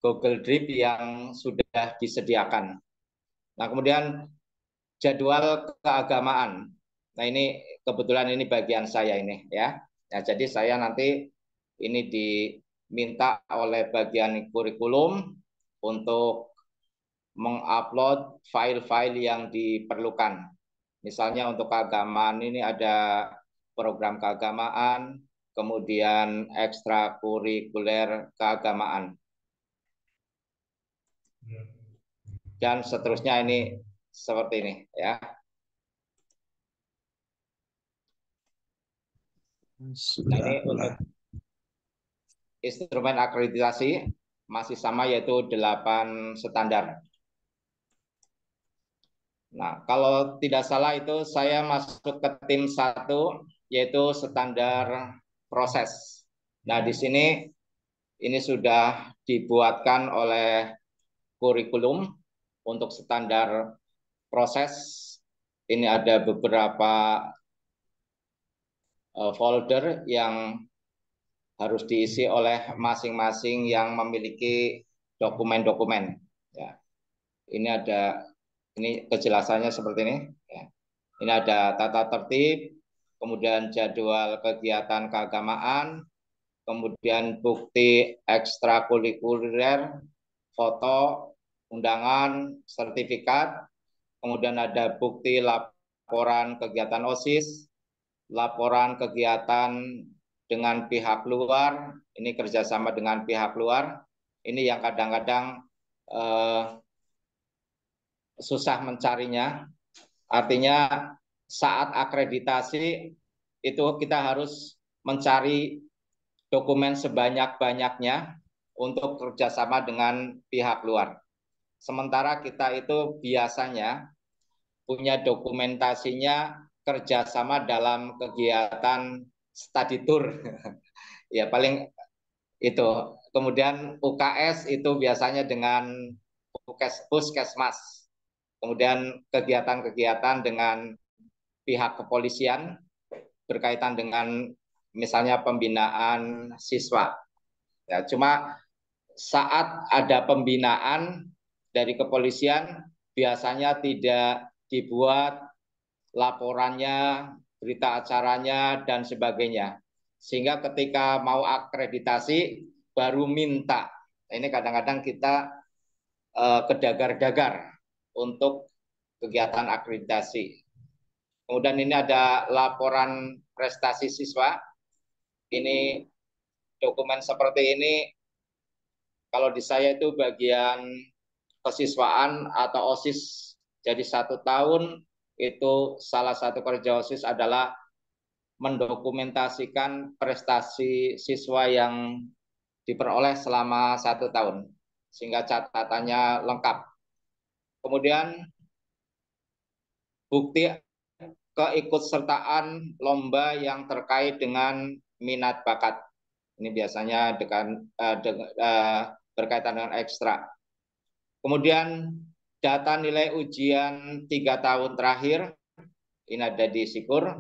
Speaker 9: Google Drive yang sudah disediakan. Nah, kemudian jadwal keagamaan. Nah, ini kebetulan ini bagian saya ini ya. Nah, jadi saya nanti ini diminta oleh bagian kurikulum untuk mengupload file-file yang diperlukan. Misalnya untuk keagamaan ini ada program keagamaan, kemudian ekstrakurikuler keagamaan. Dan seterusnya ini seperti ini ya. Nah, ini untuk instrumen akreditasi masih sama yaitu 8 standar. Nah, kalau tidak salah itu saya masuk ke tim 1 yaitu standar proses. Nah, di sini ini sudah dibuatkan oleh kurikulum untuk standar proses. Ini ada beberapa folder yang harus diisi oleh masing-masing yang memiliki dokumen-dokumen. Ya. Ini kejelasannya seperti ini. Ya. Ini ada tata tertib, kemudian jadwal kegiatan keagamaan, kemudian bukti ekstrakurikuler, foto, undangan, sertifikat, kemudian ada bukti laporan kegiatan OSIS, laporan kegiatan dengan pihak luar, ini kerjasama dengan pihak luar, ini yang kadang-kadang susah mencarinya. Artinya saat akreditasi itu kita harus mencari dokumen sebanyak-banyaknya untuk kerjasama dengan pihak luar. Sementara kita itu biasanya punya dokumentasinya kerjasama dalam kegiatan study tour. Ya paling itu. Kemudian UKS itu biasanya dengan puskesmas. Kemudian kegiatan-kegiatan dengan pihak kepolisian berkaitan dengan misalnya pembinaan siswa. Ya, cuma saat ada pembinaan dari kepolisian biasanya tidak dibuat laporannya, berita acaranya, dan sebagainya. Sehingga ketika mau akreditasi baru minta. Ini kadang-kadang kita kedagar-dagar untuk kegiatan akreditasi. Kemudian ini ada laporan prestasi siswa. Ini dokumen seperti ini, kalau di saya itu bagian kesiswaan atau OSIS. Jadi 1 tahun itu salah satu kerja OSIS adalah mendokumentasikan prestasi siswa yang diperoleh selama 1 tahun. Sehingga catatannya lengkap. Kemudian bukti keikutsertaan lomba yang terkait dengan minat bakat. Ini biasanya berkaitan dengan ekstra. Kemudian data nilai ujian 3 tahun terakhir, ini ada di Sikur.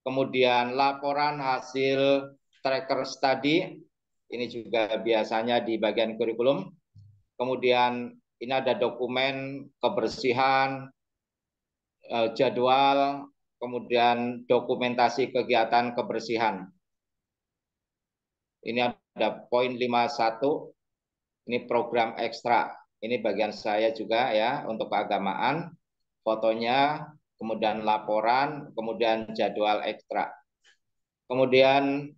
Speaker 9: Kemudian laporan hasil tracker study, ini juga biasanya di bagian kurikulum. Kemudian ini ada dokumen kebersihan, jadwal, kemudian dokumentasi kegiatan kebersihan. Ini ada poin 51, ini program ekstra. Ini bagian saya juga ya untuk keagamaan, fotonya, kemudian laporan, kemudian jadwal ekstra. Kemudian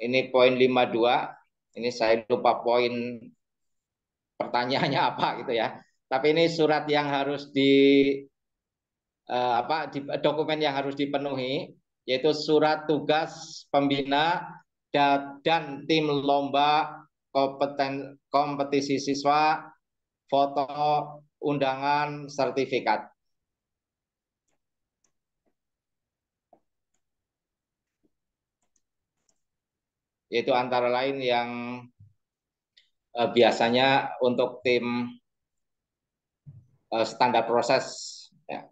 Speaker 9: ini poin 52, ini saya lupa poin pertanyaannya apa gitu ya. Tapi ini surat yang harus dokumen yang harus dipenuhi, yaitu surat tugas pembina dan tim lomba kompetisi siswa, foto, undangan, sertifikat. Yaitu antara lain yang biasanya untuk tim standar proses ya.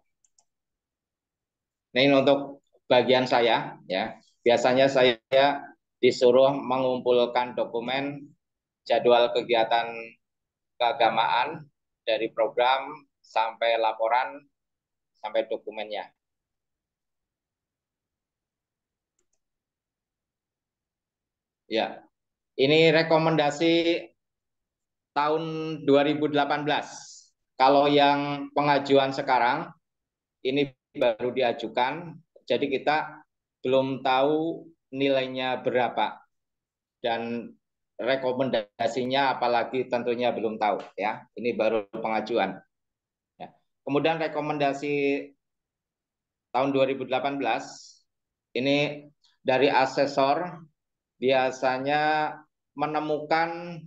Speaker 9: Nah, ini untuk bagian saya ya. Biasanya saya disuruh mengumpulkan dokumen jadwal kegiatan keagamaan dari program sampai laporan sampai dokumennya. Ya. Ini rekomendasi tahun 2018. Kalau yang pengajuan sekarang ini baru diajukan, jadi kita belum tahu nilainya berapa dan rekomendasinya apalagi tentunya belum tahu ya. Ini baru pengajuan. Ya. Kemudian rekomendasi tahun 2018 ini dari asesor biasanya menemukan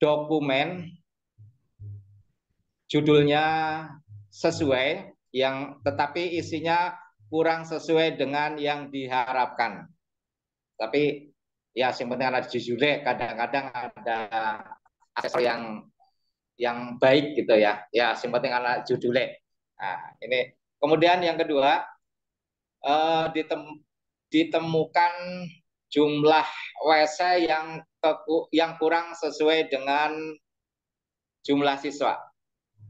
Speaker 9: dokumen judulnya sesuai yang tetapi isinya kurang sesuai dengan yang diharapkan. Tapi ya yang penting ada judulnya, kadang-kadang ada asesor yang baik gitu ya. Ya yang penting ada judulnya. Nah, ini kemudian yang kedua ditemukan jumlah WC yang kurang sesuai dengan jumlah siswa.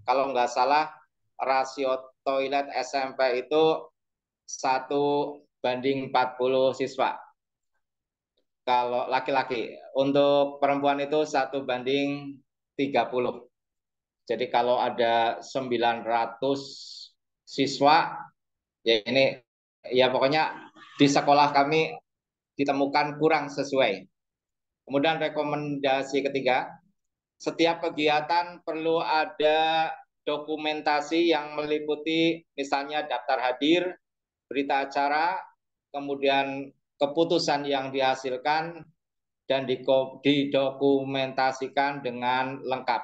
Speaker 9: Kalau nggak salah rasio toilet SMP itu 1:40 siswa. Kalau laki-laki, untuk perempuan itu 1:30. Jadi kalau ada 900 siswa, ya ini ya pokoknya di sekolah kami ditemukan kurang sesuai. Kemudian rekomendasi ketiga, setiap kegiatan perlu ada dokumentasi yang meliputi misalnya daftar hadir, berita acara, kemudian keputusan yang dihasilkan dan didokumentasikan dengan lengkap.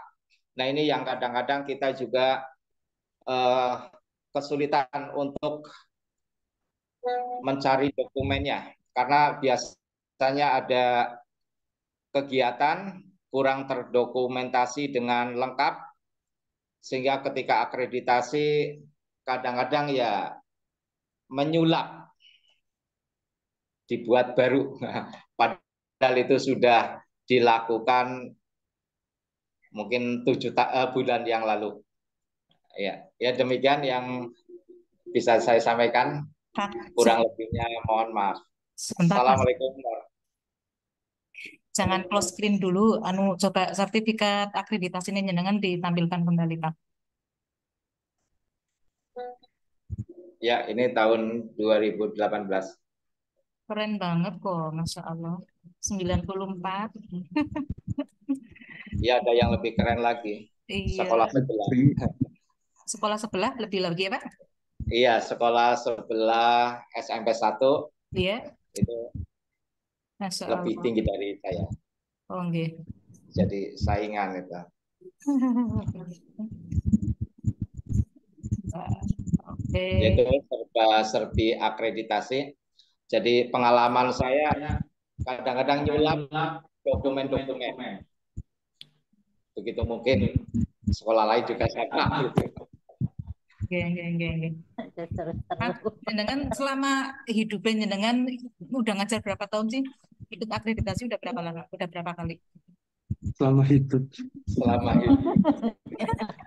Speaker 9: Nah ini yang kadang-kadang kita juga kesulitan untuk mencari dokumennya karena biasanya ada kegiatan kurang terdokumentasi dengan lengkap sehingga ketika akreditasi kadang-kadang ya menyulap dibuat baru padahal itu sudah dilakukan mungkin 7 bulan yang lalu. Ya demikian yang bisa saya sampaikan. Kurang lebihnya mohon maaf.
Speaker 2: Sebentar,
Speaker 9: Assalamualaikum.
Speaker 2: Jangan close screen dulu. Coba sertifikat akreditasinya jenengan ditampilkan kembali, Pak.
Speaker 9: Ya, ini tahun 2018.
Speaker 2: Keren banget kok, Masya Allah. 94.
Speaker 9: Ya, ada yang lebih keren lagi.
Speaker 2: Iya.
Speaker 9: Sekolah sebelah.
Speaker 2: Sekolah sebelah lebih lagi ya, Pak?
Speaker 9: Iya, sekolah sebelah SMP 1.
Speaker 2: Iya.
Speaker 9: Itu lebih tinggi dari saya.
Speaker 2: Oh, nggih.
Speaker 9: Jadi saingan itu.
Speaker 2: Oke.
Speaker 9: Itu serba-serbi akreditasi. Jadi pengalaman saya kadang-kadang nyulap dokumen-dokumen. Begitu mungkin sekolah lain juga sama.
Speaker 2: Jenengan selama hidupnya jenengan udah ngajar berapa tahun sih? Ikut akreditasi udah berapa lama? Udah berapa kali?
Speaker 4: Selama hidup.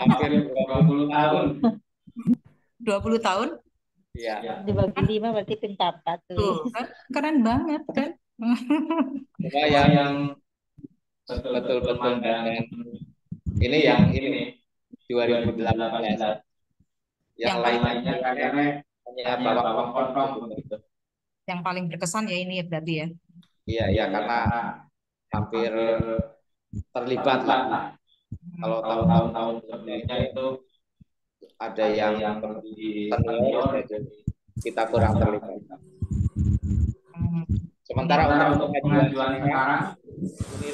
Speaker 9: Hampir 20 tahun.
Speaker 2: 20 tahun?
Speaker 9: Iya.
Speaker 11: Dibagi 5 berarti 4 tuh.
Speaker 2: Keren banget kan?
Speaker 9: Cuma yang betul-betul dan ini yang ini 2018. Yang lainnya karena hanya bawa kontong gitu.
Speaker 2: Yang paling berkesan ya ini ya berarti ya.
Speaker 9: Iya karena hampir terlibat lah. Kalau tahun-tahun sebelumnya itu ada yang senior, kita kurang terlibat. Sementara untuk pengajuan sekarang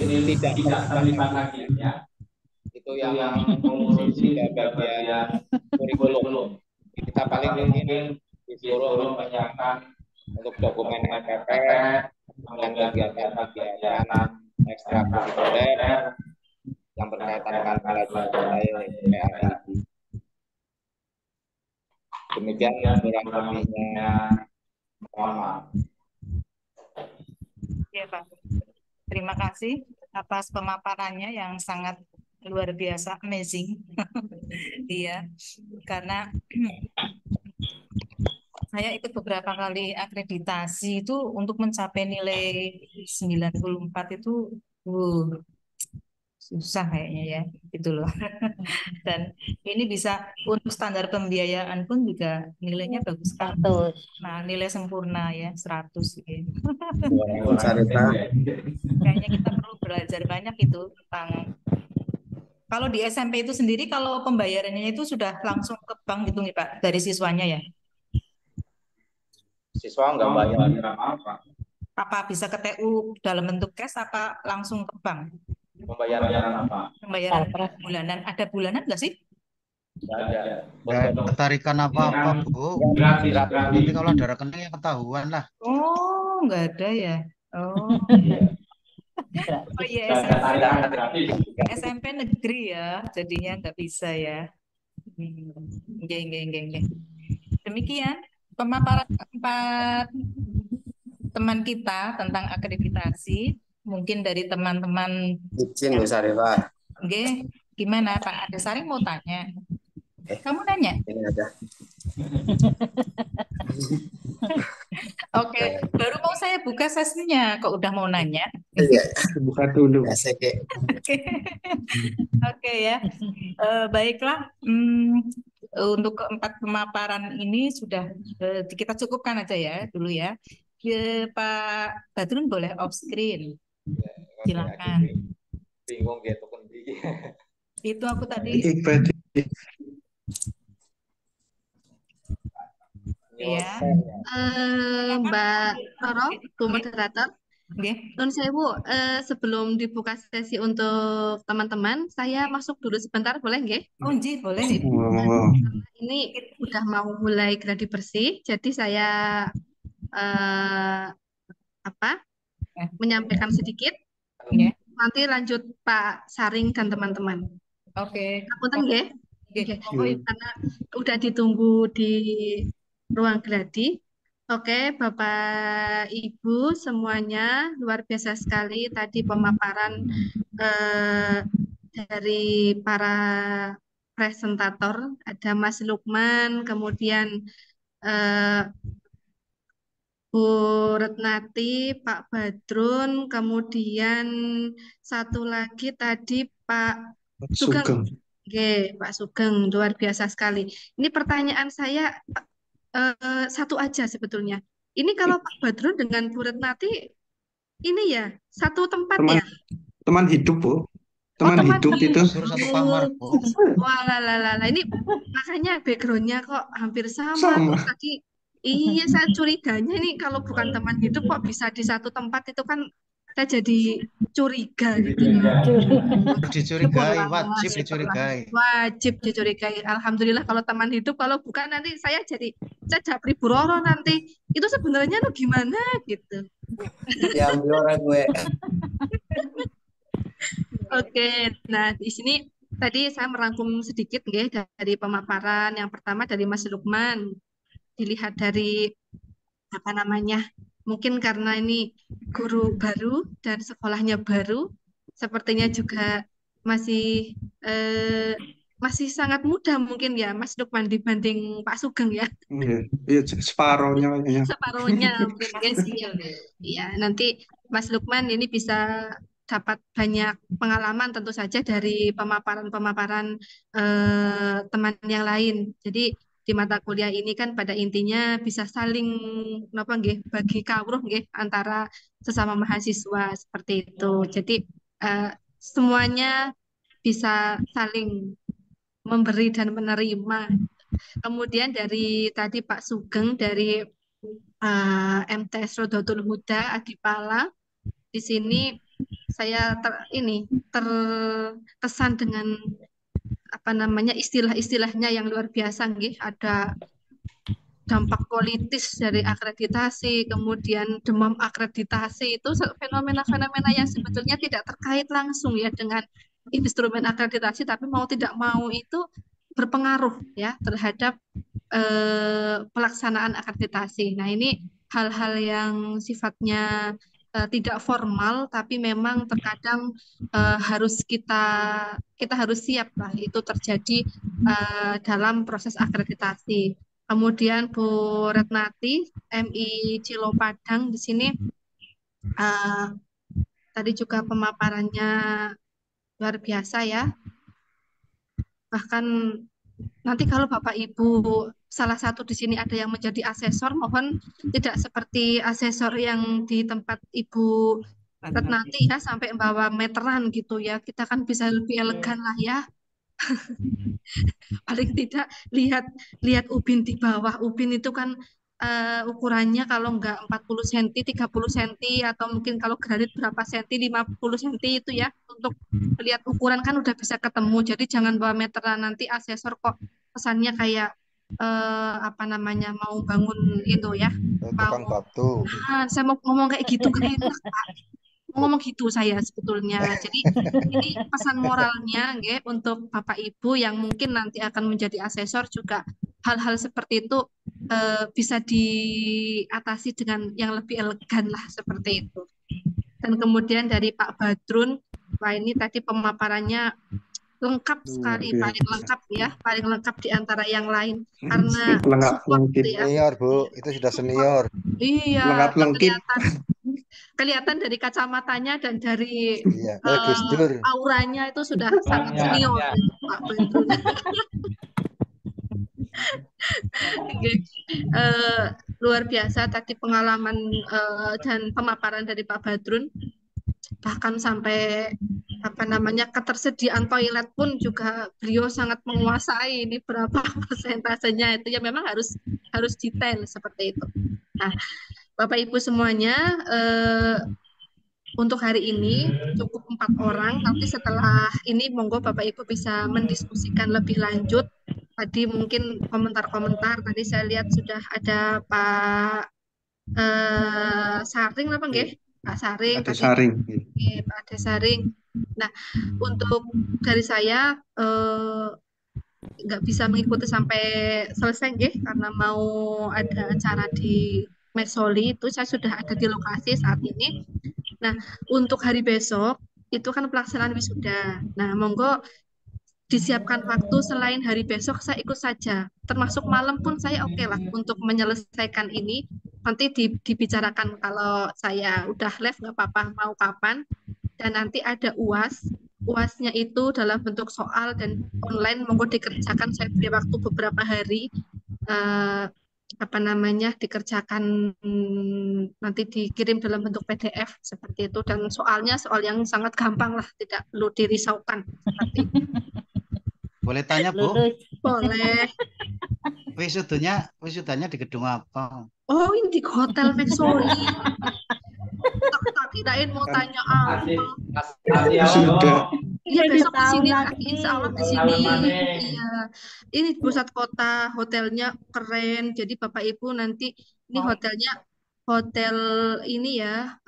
Speaker 9: ini tidak terlibat lagi ya. Itu yang mengurusi bagian kurikulum. Kita paling mungkin disuruh menyiapkan untuk dokumen MPP dan kegiatan-kegiatan ekstrakurikuler yang berkaitan dengan nilai PAID. Demikian kurang lebihnya, mohon maaf.
Speaker 2: Ya, Pak. Terima kasih atas pemaparannya yang sangat luar biasa, amazing. Iya, karena saya ikut beberapa kali akreditasi itu untuk mencapai nilai 94 itu susah kayaknya ya, gitu loh. Dan ini bisa untuk standar pembiayaan pun juga nilainya bagus sekali.
Speaker 11: 100.
Speaker 2: Nah, nilai sempurna ya 100 gitu.
Speaker 8: Bu Sarita.
Speaker 2: Kayaknya kita perlu belajar banyak itu tentang kalau di SMP itu sendiri kalau pembayarannya itu sudah langsung ke bank gitu nih Pak dari siswanya ya.
Speaker 9: Siswa nggak bayar apa-apa.
Speaker 2: Apa bisa ke TU dalam bentuk cash apa langsung ke bank?
Speaker 9: Pembayaran apa?
Speaker 2: Pembayaran bulanan. Ada bulanan nggak sih?
Speaker 9: Nggak ada.
Speaker 12: Nggak ada ketarikan apa-apa, Bu.
Speaker 9: Gratis.
Speaker 12: Nanti kalau ada rekening ya ketahuan lah.
Speaker 2: Oh, nggak ada ya. Oh. Oh iya, SMP negeri ya, jadinya nggak bisa ya. Demikian pemaparan keempat teman kita tentang akreditasi. Mungkin dari teman-teman.
Speaker 8: Izin Bu Sarita.
Speaker 2: Oke, gimana Pak Adesari mau tanya? Kamu nanya?
Speaker 8: Ini ada.
Speaker 2: Oke, baru mau saya buka sesinya, kok udah mau nanya?
Speaker 8: Iya.
Speaker 4: Buka dulu.
Speaker 2: Oke ya, baiklah. Untuk keempat pemaparan ini sudah kita cukupkan aja ya dulu ya. Pak Badrun boleh off screen. Silakan.
Speaker 9: Bingung gitu kan.
Speaker 2: Itu aku tadi. Ya.
Speaker 3: Mbak Roro, Bu Moderator. Nun sewu, sebelum dibuka sesi untuk teman-teman, saya masuk dulu sebentar, boleh nggih?
Speaker 2: Oh, nggih, boleh.
Speaker 3: Ini udah mau mulai gladi bersih, jadi saya menyampaikan sedikit. Nanti lanjut Pak Saring dan teman-teman.
Speaker 2: Oke.
Speaker 3: Punten nggih. Karena udah ditunggu di ruang gladi. Oke, Bapak Ibu semuanya luar biasa sekali tadi pemaparan dari para presentator. Ada Mas Lukman, kemudian Bu Retnati, Pak Badrun, kemudian satu lagi tadi Pak Sugeng. Oke, Pak Sugeng, luar biasa sekali. Ini pertanyaan saya satu aja sebetulnya. Ini kalau Pak Badrun dengan Bu Retnati, ini ya satu tempat ya?
Speaker 4: Teman hidup, Bu. Teman hidup itu.
Speaker 12: Satu kamar, Bu.
Speaker 3: Wah, ini makanya backgroundnya kok hampir sama. Terus tadi, iya saya curiganya ini kalau bukan teman hidup kok bisa di satu tempat itu kan kita jadi curiga gitu.
Speaker 12: Dicurigai, wajib dicurigai.
Speaker 3: Wajib dicurigai. Alhamdulillah kalau teman hidup, kalau bukan nanti saya jadi Japri Bu Roro nanti. Itu sebenarnya lo gimana gitu.
Speaker 8: Ya, orang gue.
Speaker 3: Oke, nah di sini tadi saya merangkum sedikit nggih dari pemaparan yang pertama dari Mas Lukman. Dilihat dari apa namanya? Mungkin karena ini guru baru dan sekolahnya baru, sepertinya juga masih masih sangat muda mungkin ya Mas Lukman dibanding Pak Sugeng ya.
Speaker 4: Iya, separohnya.
Speaker 3: Separohnya mungkin guys. Iya, nanti Mas Lukman ini bisa dapat banyak pengalaman tentu saja dari pemaparan-pemaparan teman yang lain. Jadi di mata kuliah ini kan pada intinya bisa saling bagi kawruh antara sesama mahasiswa seperti itu. Jadi semuanya bisa saling memberi dan menerima. Kemudian dari tadi Pak Sugeng dari MTS Rodotul Huda Adipala, di sini saya terkesan dengan apa namanya istilah-istilahnya yang luar biasa nggih. Ada dampak politis dari akreditasi, kemudian demam akreditasi, itu fenomena-fenomena yang sebetulnya tidak terkait langsung ya dengan instrumen akreditasi, tapi mau tidak mau itu berpengaruh ya terhadap pelaksanaan akreditasi. Nah, ini hal-hal yang sifatnya tidak formal, tapi memang terkadang harus kita harus siap lah itu terjadi dalam proses akreditasi. Kemudian Bu Retnati, MI Cilopadang di sini tadi juga pemaparannya luar biasa ya. Bahkan nanti kalau Bapak Ibu salah satu di sini ada yang menjadi asesor, mohon tidak seperti asesor yang di tempat Ibu Retnati ya sampai bawa meteran gitu ya. Kita kan bisa lebih elegan lah ya. Paling tidak lihat ubin di bawah. Ubin itu kan ukurannya kalau enggak 40 cm, 30 cm atau mungkin kalau granit berapa senti, 50 cm itu ya. Untuk lihat ukuran kan udah bisa ketemu. Jadi jangan bawa meteran, nanti asesor kok kesannya kayak apa namanya mau bangun itu ya.
Speaker 13: Tukang batu.
Speaker 3: Saya mau ngomong kayak gitu kan enak, Pak. Ngomong gitu saya sebetulnya. Jadi ini pesan moralnya nggih, untuk Bapak Ibu yang mungkin nanti akan menjadi asesor juga hal-hal seperti itu bisa diatasi dengan yang lebih elegan lah seperti itu. Dan kemudian dari Pak Badrun, wah ini tadi pemaparannya lengkap sekali, paling lengkap ya, paling lengkap di antara yang lain karena
Speaker 4: Lengkap lengkap.
Speaker 3: ya.
Speaker 13: Senior, Bu. Itu sudah senior.
Speaker 3: Iya,
Speaker 4: Lengkap lengkap.
Speaker 3: kelihatan dari kacamatanya dan dari
Speaker 13: Iya, kayak Gus Dur.
Speaker 3: auranya itu sudah sangat senior Pak Badrun. Oke. Luar biasa tadi pengalaman dan pemaparan dari Pak Badrun, bahkan sampai apa namanya ketersediaan toilet pun juga beliau sangat menguasai ini berapa persentasenya itu ya, memang harus detail seperti itu. Nah, Bapak Ibu semuanya, untuk hari ini cukup 4 orang. Nanti setelah ini monggo Bapak Ibu bisa mendiskusikan lebih lanjut. Tadi mungkin komentar-komentar. Tadi saya lihat sudah ada Pak Saring apa nggih? Pak Saring
Speaker 4: Ada
Speaker 3: tadi.
Speaker 4: saring.
Speaker 3: Oke, Pak Ade Saring. Nah, untuk dari saya nggak bisa mengikuti sampai selesai nggih, karena mau ada acara di Mesoli, itu saya sudah ada di lokasi saat ini. Nah, untuk hari besok itu kan pelaksanaan wisuda. Nah, monggo disiapkan waktu selain hari besok saya ikut saja. Termasuk malam pun saya oke lah untuk menyelesaikan ini. Nanti dibicarakan kalau saya udah live nggak apa-apa mau kapan. Dan nanti ada UAS. UASnya itu dalam bentuk soal dan online, monggo dikerjakan. Saya beri waktu beberapa hari. Apa namanya dikerjakan, nanti dikirim dalam bentuk PDF seperti itu, dan soalnya soal yang sangat gampang lah, tidak perlu dirisaukan seperti itu.
Speaker 12: Boleh tanya, Bu?
Speaker 3: Boleh.
Speaker 12: Wisudanya di gedung apa?
Speaker 3: Oh, ini di Hotel Maxoli. Tak kirain mau tanya apa.
Speaker 4: Sudah.
Speaker 3: Iya, besok di sini, insya Allah di sini. Iya, ini pusat kota, hotelnya keren. Jadi Bapak Ibu nanti ini hotelnya hotel ini ya,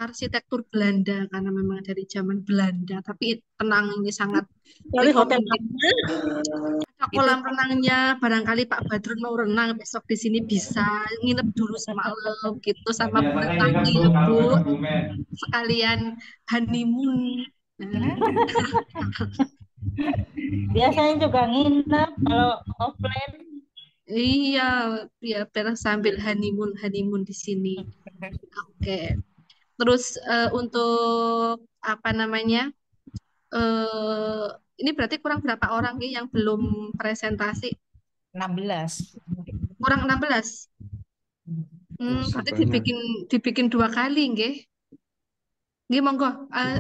Speaker 3: arsitektur Belanda karena memang dari zaman Belanda. Tapi tenang, ini sangat
Speaker 11: Dari hotel
Speaker 3: ada kolam renangnya. Barangkali Pak Badrun mau renang besok di sini bisa nginep dulu semalam gitu sama Bu Retnati ya Bu, sekalian honeymoon.
Speaker 11: biasanya juga nginep kalau offline.
Speaker 3: Iya, ya biar sambil honeymoon di sini. Oke. Terus untuk apa namanya? Ini berarti kurang berapa orang nih yang belum presentasi?
Speaker 2: 16.
Speaker 3: Kurang 16. Berarti dibikin 2 kali nggih. Nggih, monggo.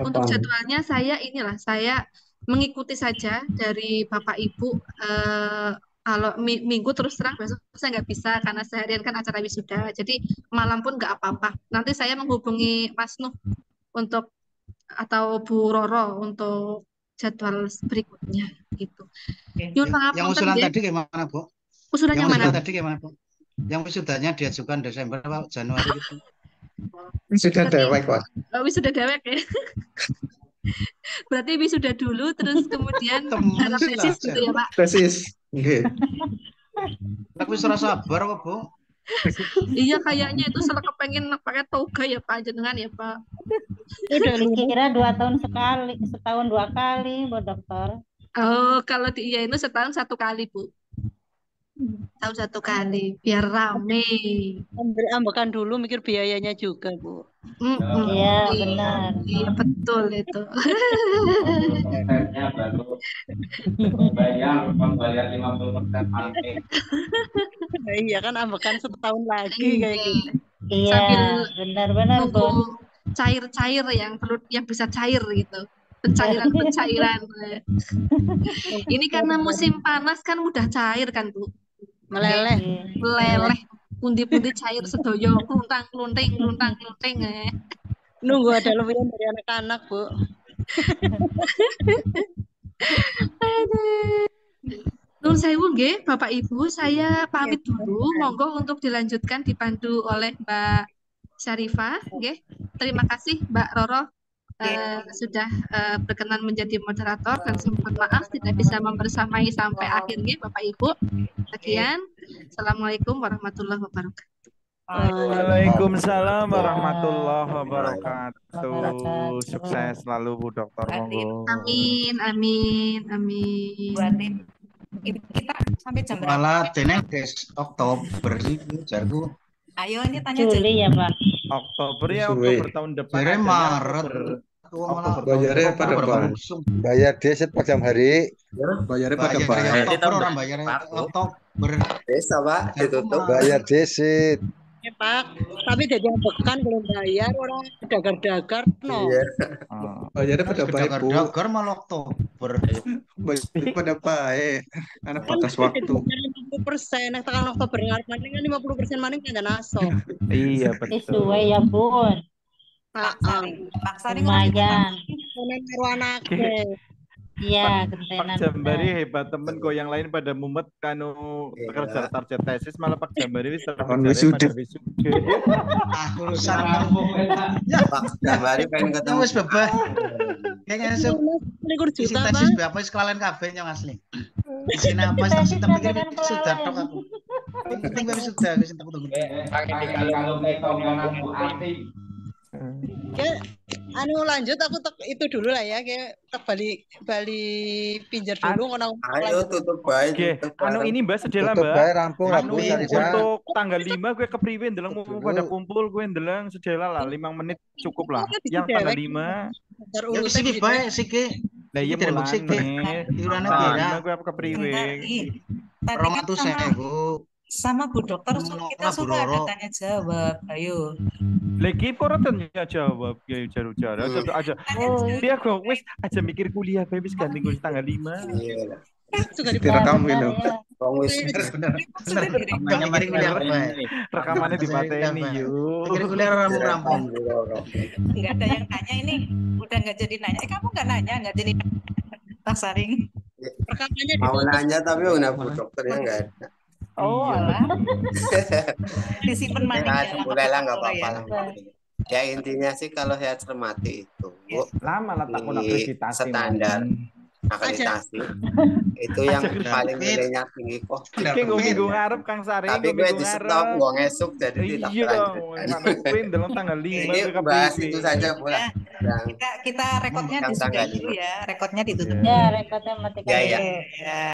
Speaker 3: Untuk jadwalnya saya mengikuti saja dari Bapak Ibu. Kalau minggu terus terang besok saya nggak bisa karena seharian kan acara wisuda. Jadi malam pun nggak apa-apa. Nanti saya menghubungi Mas Nuh atau Bu Roro untuk jadwal berikutnya gitu.
Speaker 12: Yang usulan tadi gimana, Bu?
Speaker 3: Usulan yang mana?
Speaker 12: Tadi gimana, Bu? Yang wisudanya diajukan Desember atau Januari gitu?
Speaker 4: Sudah dewek, Pak.
Speaker 3: Wisuda dewek ya.
Speaker 2: Berarti wisuda dulu, terus kemudian
Speaker 12: Temen
Speaker 2: garap
Speaker 12: sih
Speaker 2: tesis
Speaker 12: lah,
Speaker 2: gitu ya, Pak?
Speaker 4: Tesis. Nggih.
Speaker 12: Aku wis ora sabar kok, Bu.
Speaker 2: Iya, kayaknya itu salah kepengen pakai toga ya Pak, jenengan ya Pak.
Speaker 11: Udah dikira 2 tahun sekali, setahun 2 kali, Bu Dokter.
Speaker 2: Oh, kalau di IAIN itu setahun 1 kali, Bu. Tahun 1 kali, biar rame.
Speaker 5: Ambil ambekan dulu mikir biayanya juga, Bu.
Speaker 11: Iya, benar.
Speaker 2: Iya, betul itu.
Speaker 9: Prosesnya baru membayar 50% paling.
Speaker 5: Nah, iya kan ambekan setahun lagi kayak gitu.
Speaker 11: Iya,
Speaker 2: Sambil
Speaker 11: benar-benar, Bu.
Speaker 2: nunggu cair-cair yang perlu yang bisa cair gitu. Pencairan-pencairan. Ini karena musim panas kan mudah cair kan, Bu.
Speaker 5: Meleleh.
Speaker 2: Meleleh. Pundi-pundi cair sedoyo, kluntang-klunting, kluntang-klunting.
Speaker 5: Nunggu ada lebihan dari anak-anak, Bu.
Speaker 2: Nun sewu nggih, Bapak Ibu, saya pamit dulu. Monggo untuk dilanjutkan dipandu oleh Mbak Syarifah, nggih. Terima kasih Mbak Roro sudah berkenan menjadi moderator dan mohon maaf tidak bisa membersamai sampai akhir nggih, Bapak Ibu. Sekian. Assalamualaikum warahmatullahi wabarakatuh.
Speaker 10: Waalaikumsalam warahmatullahi wabarakatuh. Sukses selalu Bu Dokter, monggo.
Speaker 2: Amin, amin, amin.
Speaker 14: Kita sampai jam berapa?
Speaker 12: Malah tenang guys, Oktober sih jarku.
Speaker 14: Ayo ini tanya
Speaker 11: Juli ya Pak.
Speaker 10: Oktober ya, Oktober tahun depan.
Speaker 12: Jare Maret.
Speaker 13: Bayarnya pada depan. Bayar deset pada jam hari.
Speaker 4: Bayarnya pada
Speaker 12: Bayar
Speaker 4: depan.
Speaker 12: Oktober orang bayar Oktober.
Speaker 8: Desa Pak ditutup.
Speaker 13: Bayar deset.
Speaker 5: Ya, Pak, tapi jadi ambekan belum bayar orang dagar-dagar no.
Speaker 8: Iya.
Speaker 4: Bayarnya pada baik, Bu.
Speaker 12: Dagar malah Oktober.
Speaker 4: Bayarnya pada baik. Karena
Speaker 5: Kan
Speaker 4: batas waktu.
Speaker 5: 50%, nah tekan Oktober ngarep maning kan 50% maning kan naso.
Speaker 10: Iya, betul.
Speaker 11: Sesuai ya, Bun.
Speaker 14: Pak Sari
Speaker 11: Lumayan.
Speaker 5: Konen karo anake.
Speaker 11: Iya,
Speaker 10: Pak
Speaker 11: gentenan.
Speaker 10: Jambari hebat temen kok, yang lain pada mumet kanu kerja target tesis, malah Pak Jambari wis
Speaker 4: wisuda.
Speaker 12: Urusan
Speaker 8: Pak Jambari pengen ketemu.
Speaker 12: wis bebas. Kayaknya esuk
Speaker 5: Likur
Speaker 12: isi
Speaker 5: juta,
Speaker 12: tesis
Speaker 5: Pak.
Speaker 12: berapa wis kelalen kabeh nyong asli. Isi apa sih tak pikir sudah tok aku. Penting wis sudah wis tak tunggu.
Speaker 9: Kalau ngomong arti
Speaker 5: Kayak anu lanjut aku itu dulu lah ya kayak bali pinjar dulu ngono.
Speaker 8: Ayo tutup baik.
Speaker 10: Oke, anu ini Mbak sedela
Speaker 13: Tutup
Speaker 10: Mbak.
Speaker 13: bae rampung lah Bu
Speaker 10: Anu
Speaker 13: Sarija.
Speaker 10: untuk tanggal 5 gue kepriwe ndeleng mau pada kumpul gue ndeleng sedela lah 5 menit cukup lah. Yang tanggal 5.
Speaker 12: Ya siki bae siki.
Speaker 10: Lah iya
Speaker 12: Tidak bukti,
Speaker 10: mulane.
Speaker 12: iurane
Speaker 10: Tanggal
Speaker 12: beda.
Speaker 10: 5 gue apa kepriwe.
Speaker 14: Tadi kan sama Bu Dokter kita sudah ada
Speaker 12: Roro.
Speaker 14: tanya jawab. Ayo.
Speaker 10: Lagi pora tanya jawab ya jaru-jaru aja. Dia kok wis aja mikir kuliah bae wis ganti kuliah tanggal 5.
Speaker 8: Iya.
Speaker 4: Direkam gitu.
Speaker 8: Wong wis
Speaker 12: Bener. Namanya mari kuliah bae.
Speaker 10: Rekamannya dipateni yuk.
Speaker 12: Pikir kuliah rampung-rampung.
Speaker 14: Enggak ada yang tanya ini. Udah nggak jadi nanya. Kamu nggak nanya, nggak jadi Pak Saring.
Speaker 5: Rekamannya
Speaker 8: mau nanya tapi udah Bu Dokternya enggak ada.
Speaker 14: Oh, alah. Disimpan maning
Speaker 8: Ya,
Speaker 14: ya.
Speaker 8: boleh lah nggak
Speaker 14: Dokter
Speaker 8: apa-apa. Ya intinya sih kalau saya cermati itu, Bu,
Speaker 10: Lama lah takut
Speaker 8: di
Speaker 10: akreditasi.
Speaker 8: standar akreditasi itu yang paling nilainya tinggi kok.
Speaker 10: Minggu ngarep Kang Sari.
Speaker 8: Tapi gue di stop, gue ngesuk jadi tidak
Speaker 10: Iya dong,
Speaker 8: lanjut.
Speaker 10: dalam tanggal 5
Speaker 8: Ini bahas itu saja Bu lah. Yang
Speaker 14: Kita rekodnya
Speaker 8: yang
Speaker 14: disudahi
Speaker 8: tanggal
Speaker 14: dulu
Speaker 8: 5.
Speaker 14: ya. Rekodnya ditutup.
Speaker 11: Ya, rekodnya matikan
Speaker 8: Ya, ya.
Speaker 11: dulu.
Speaker 14: Ya.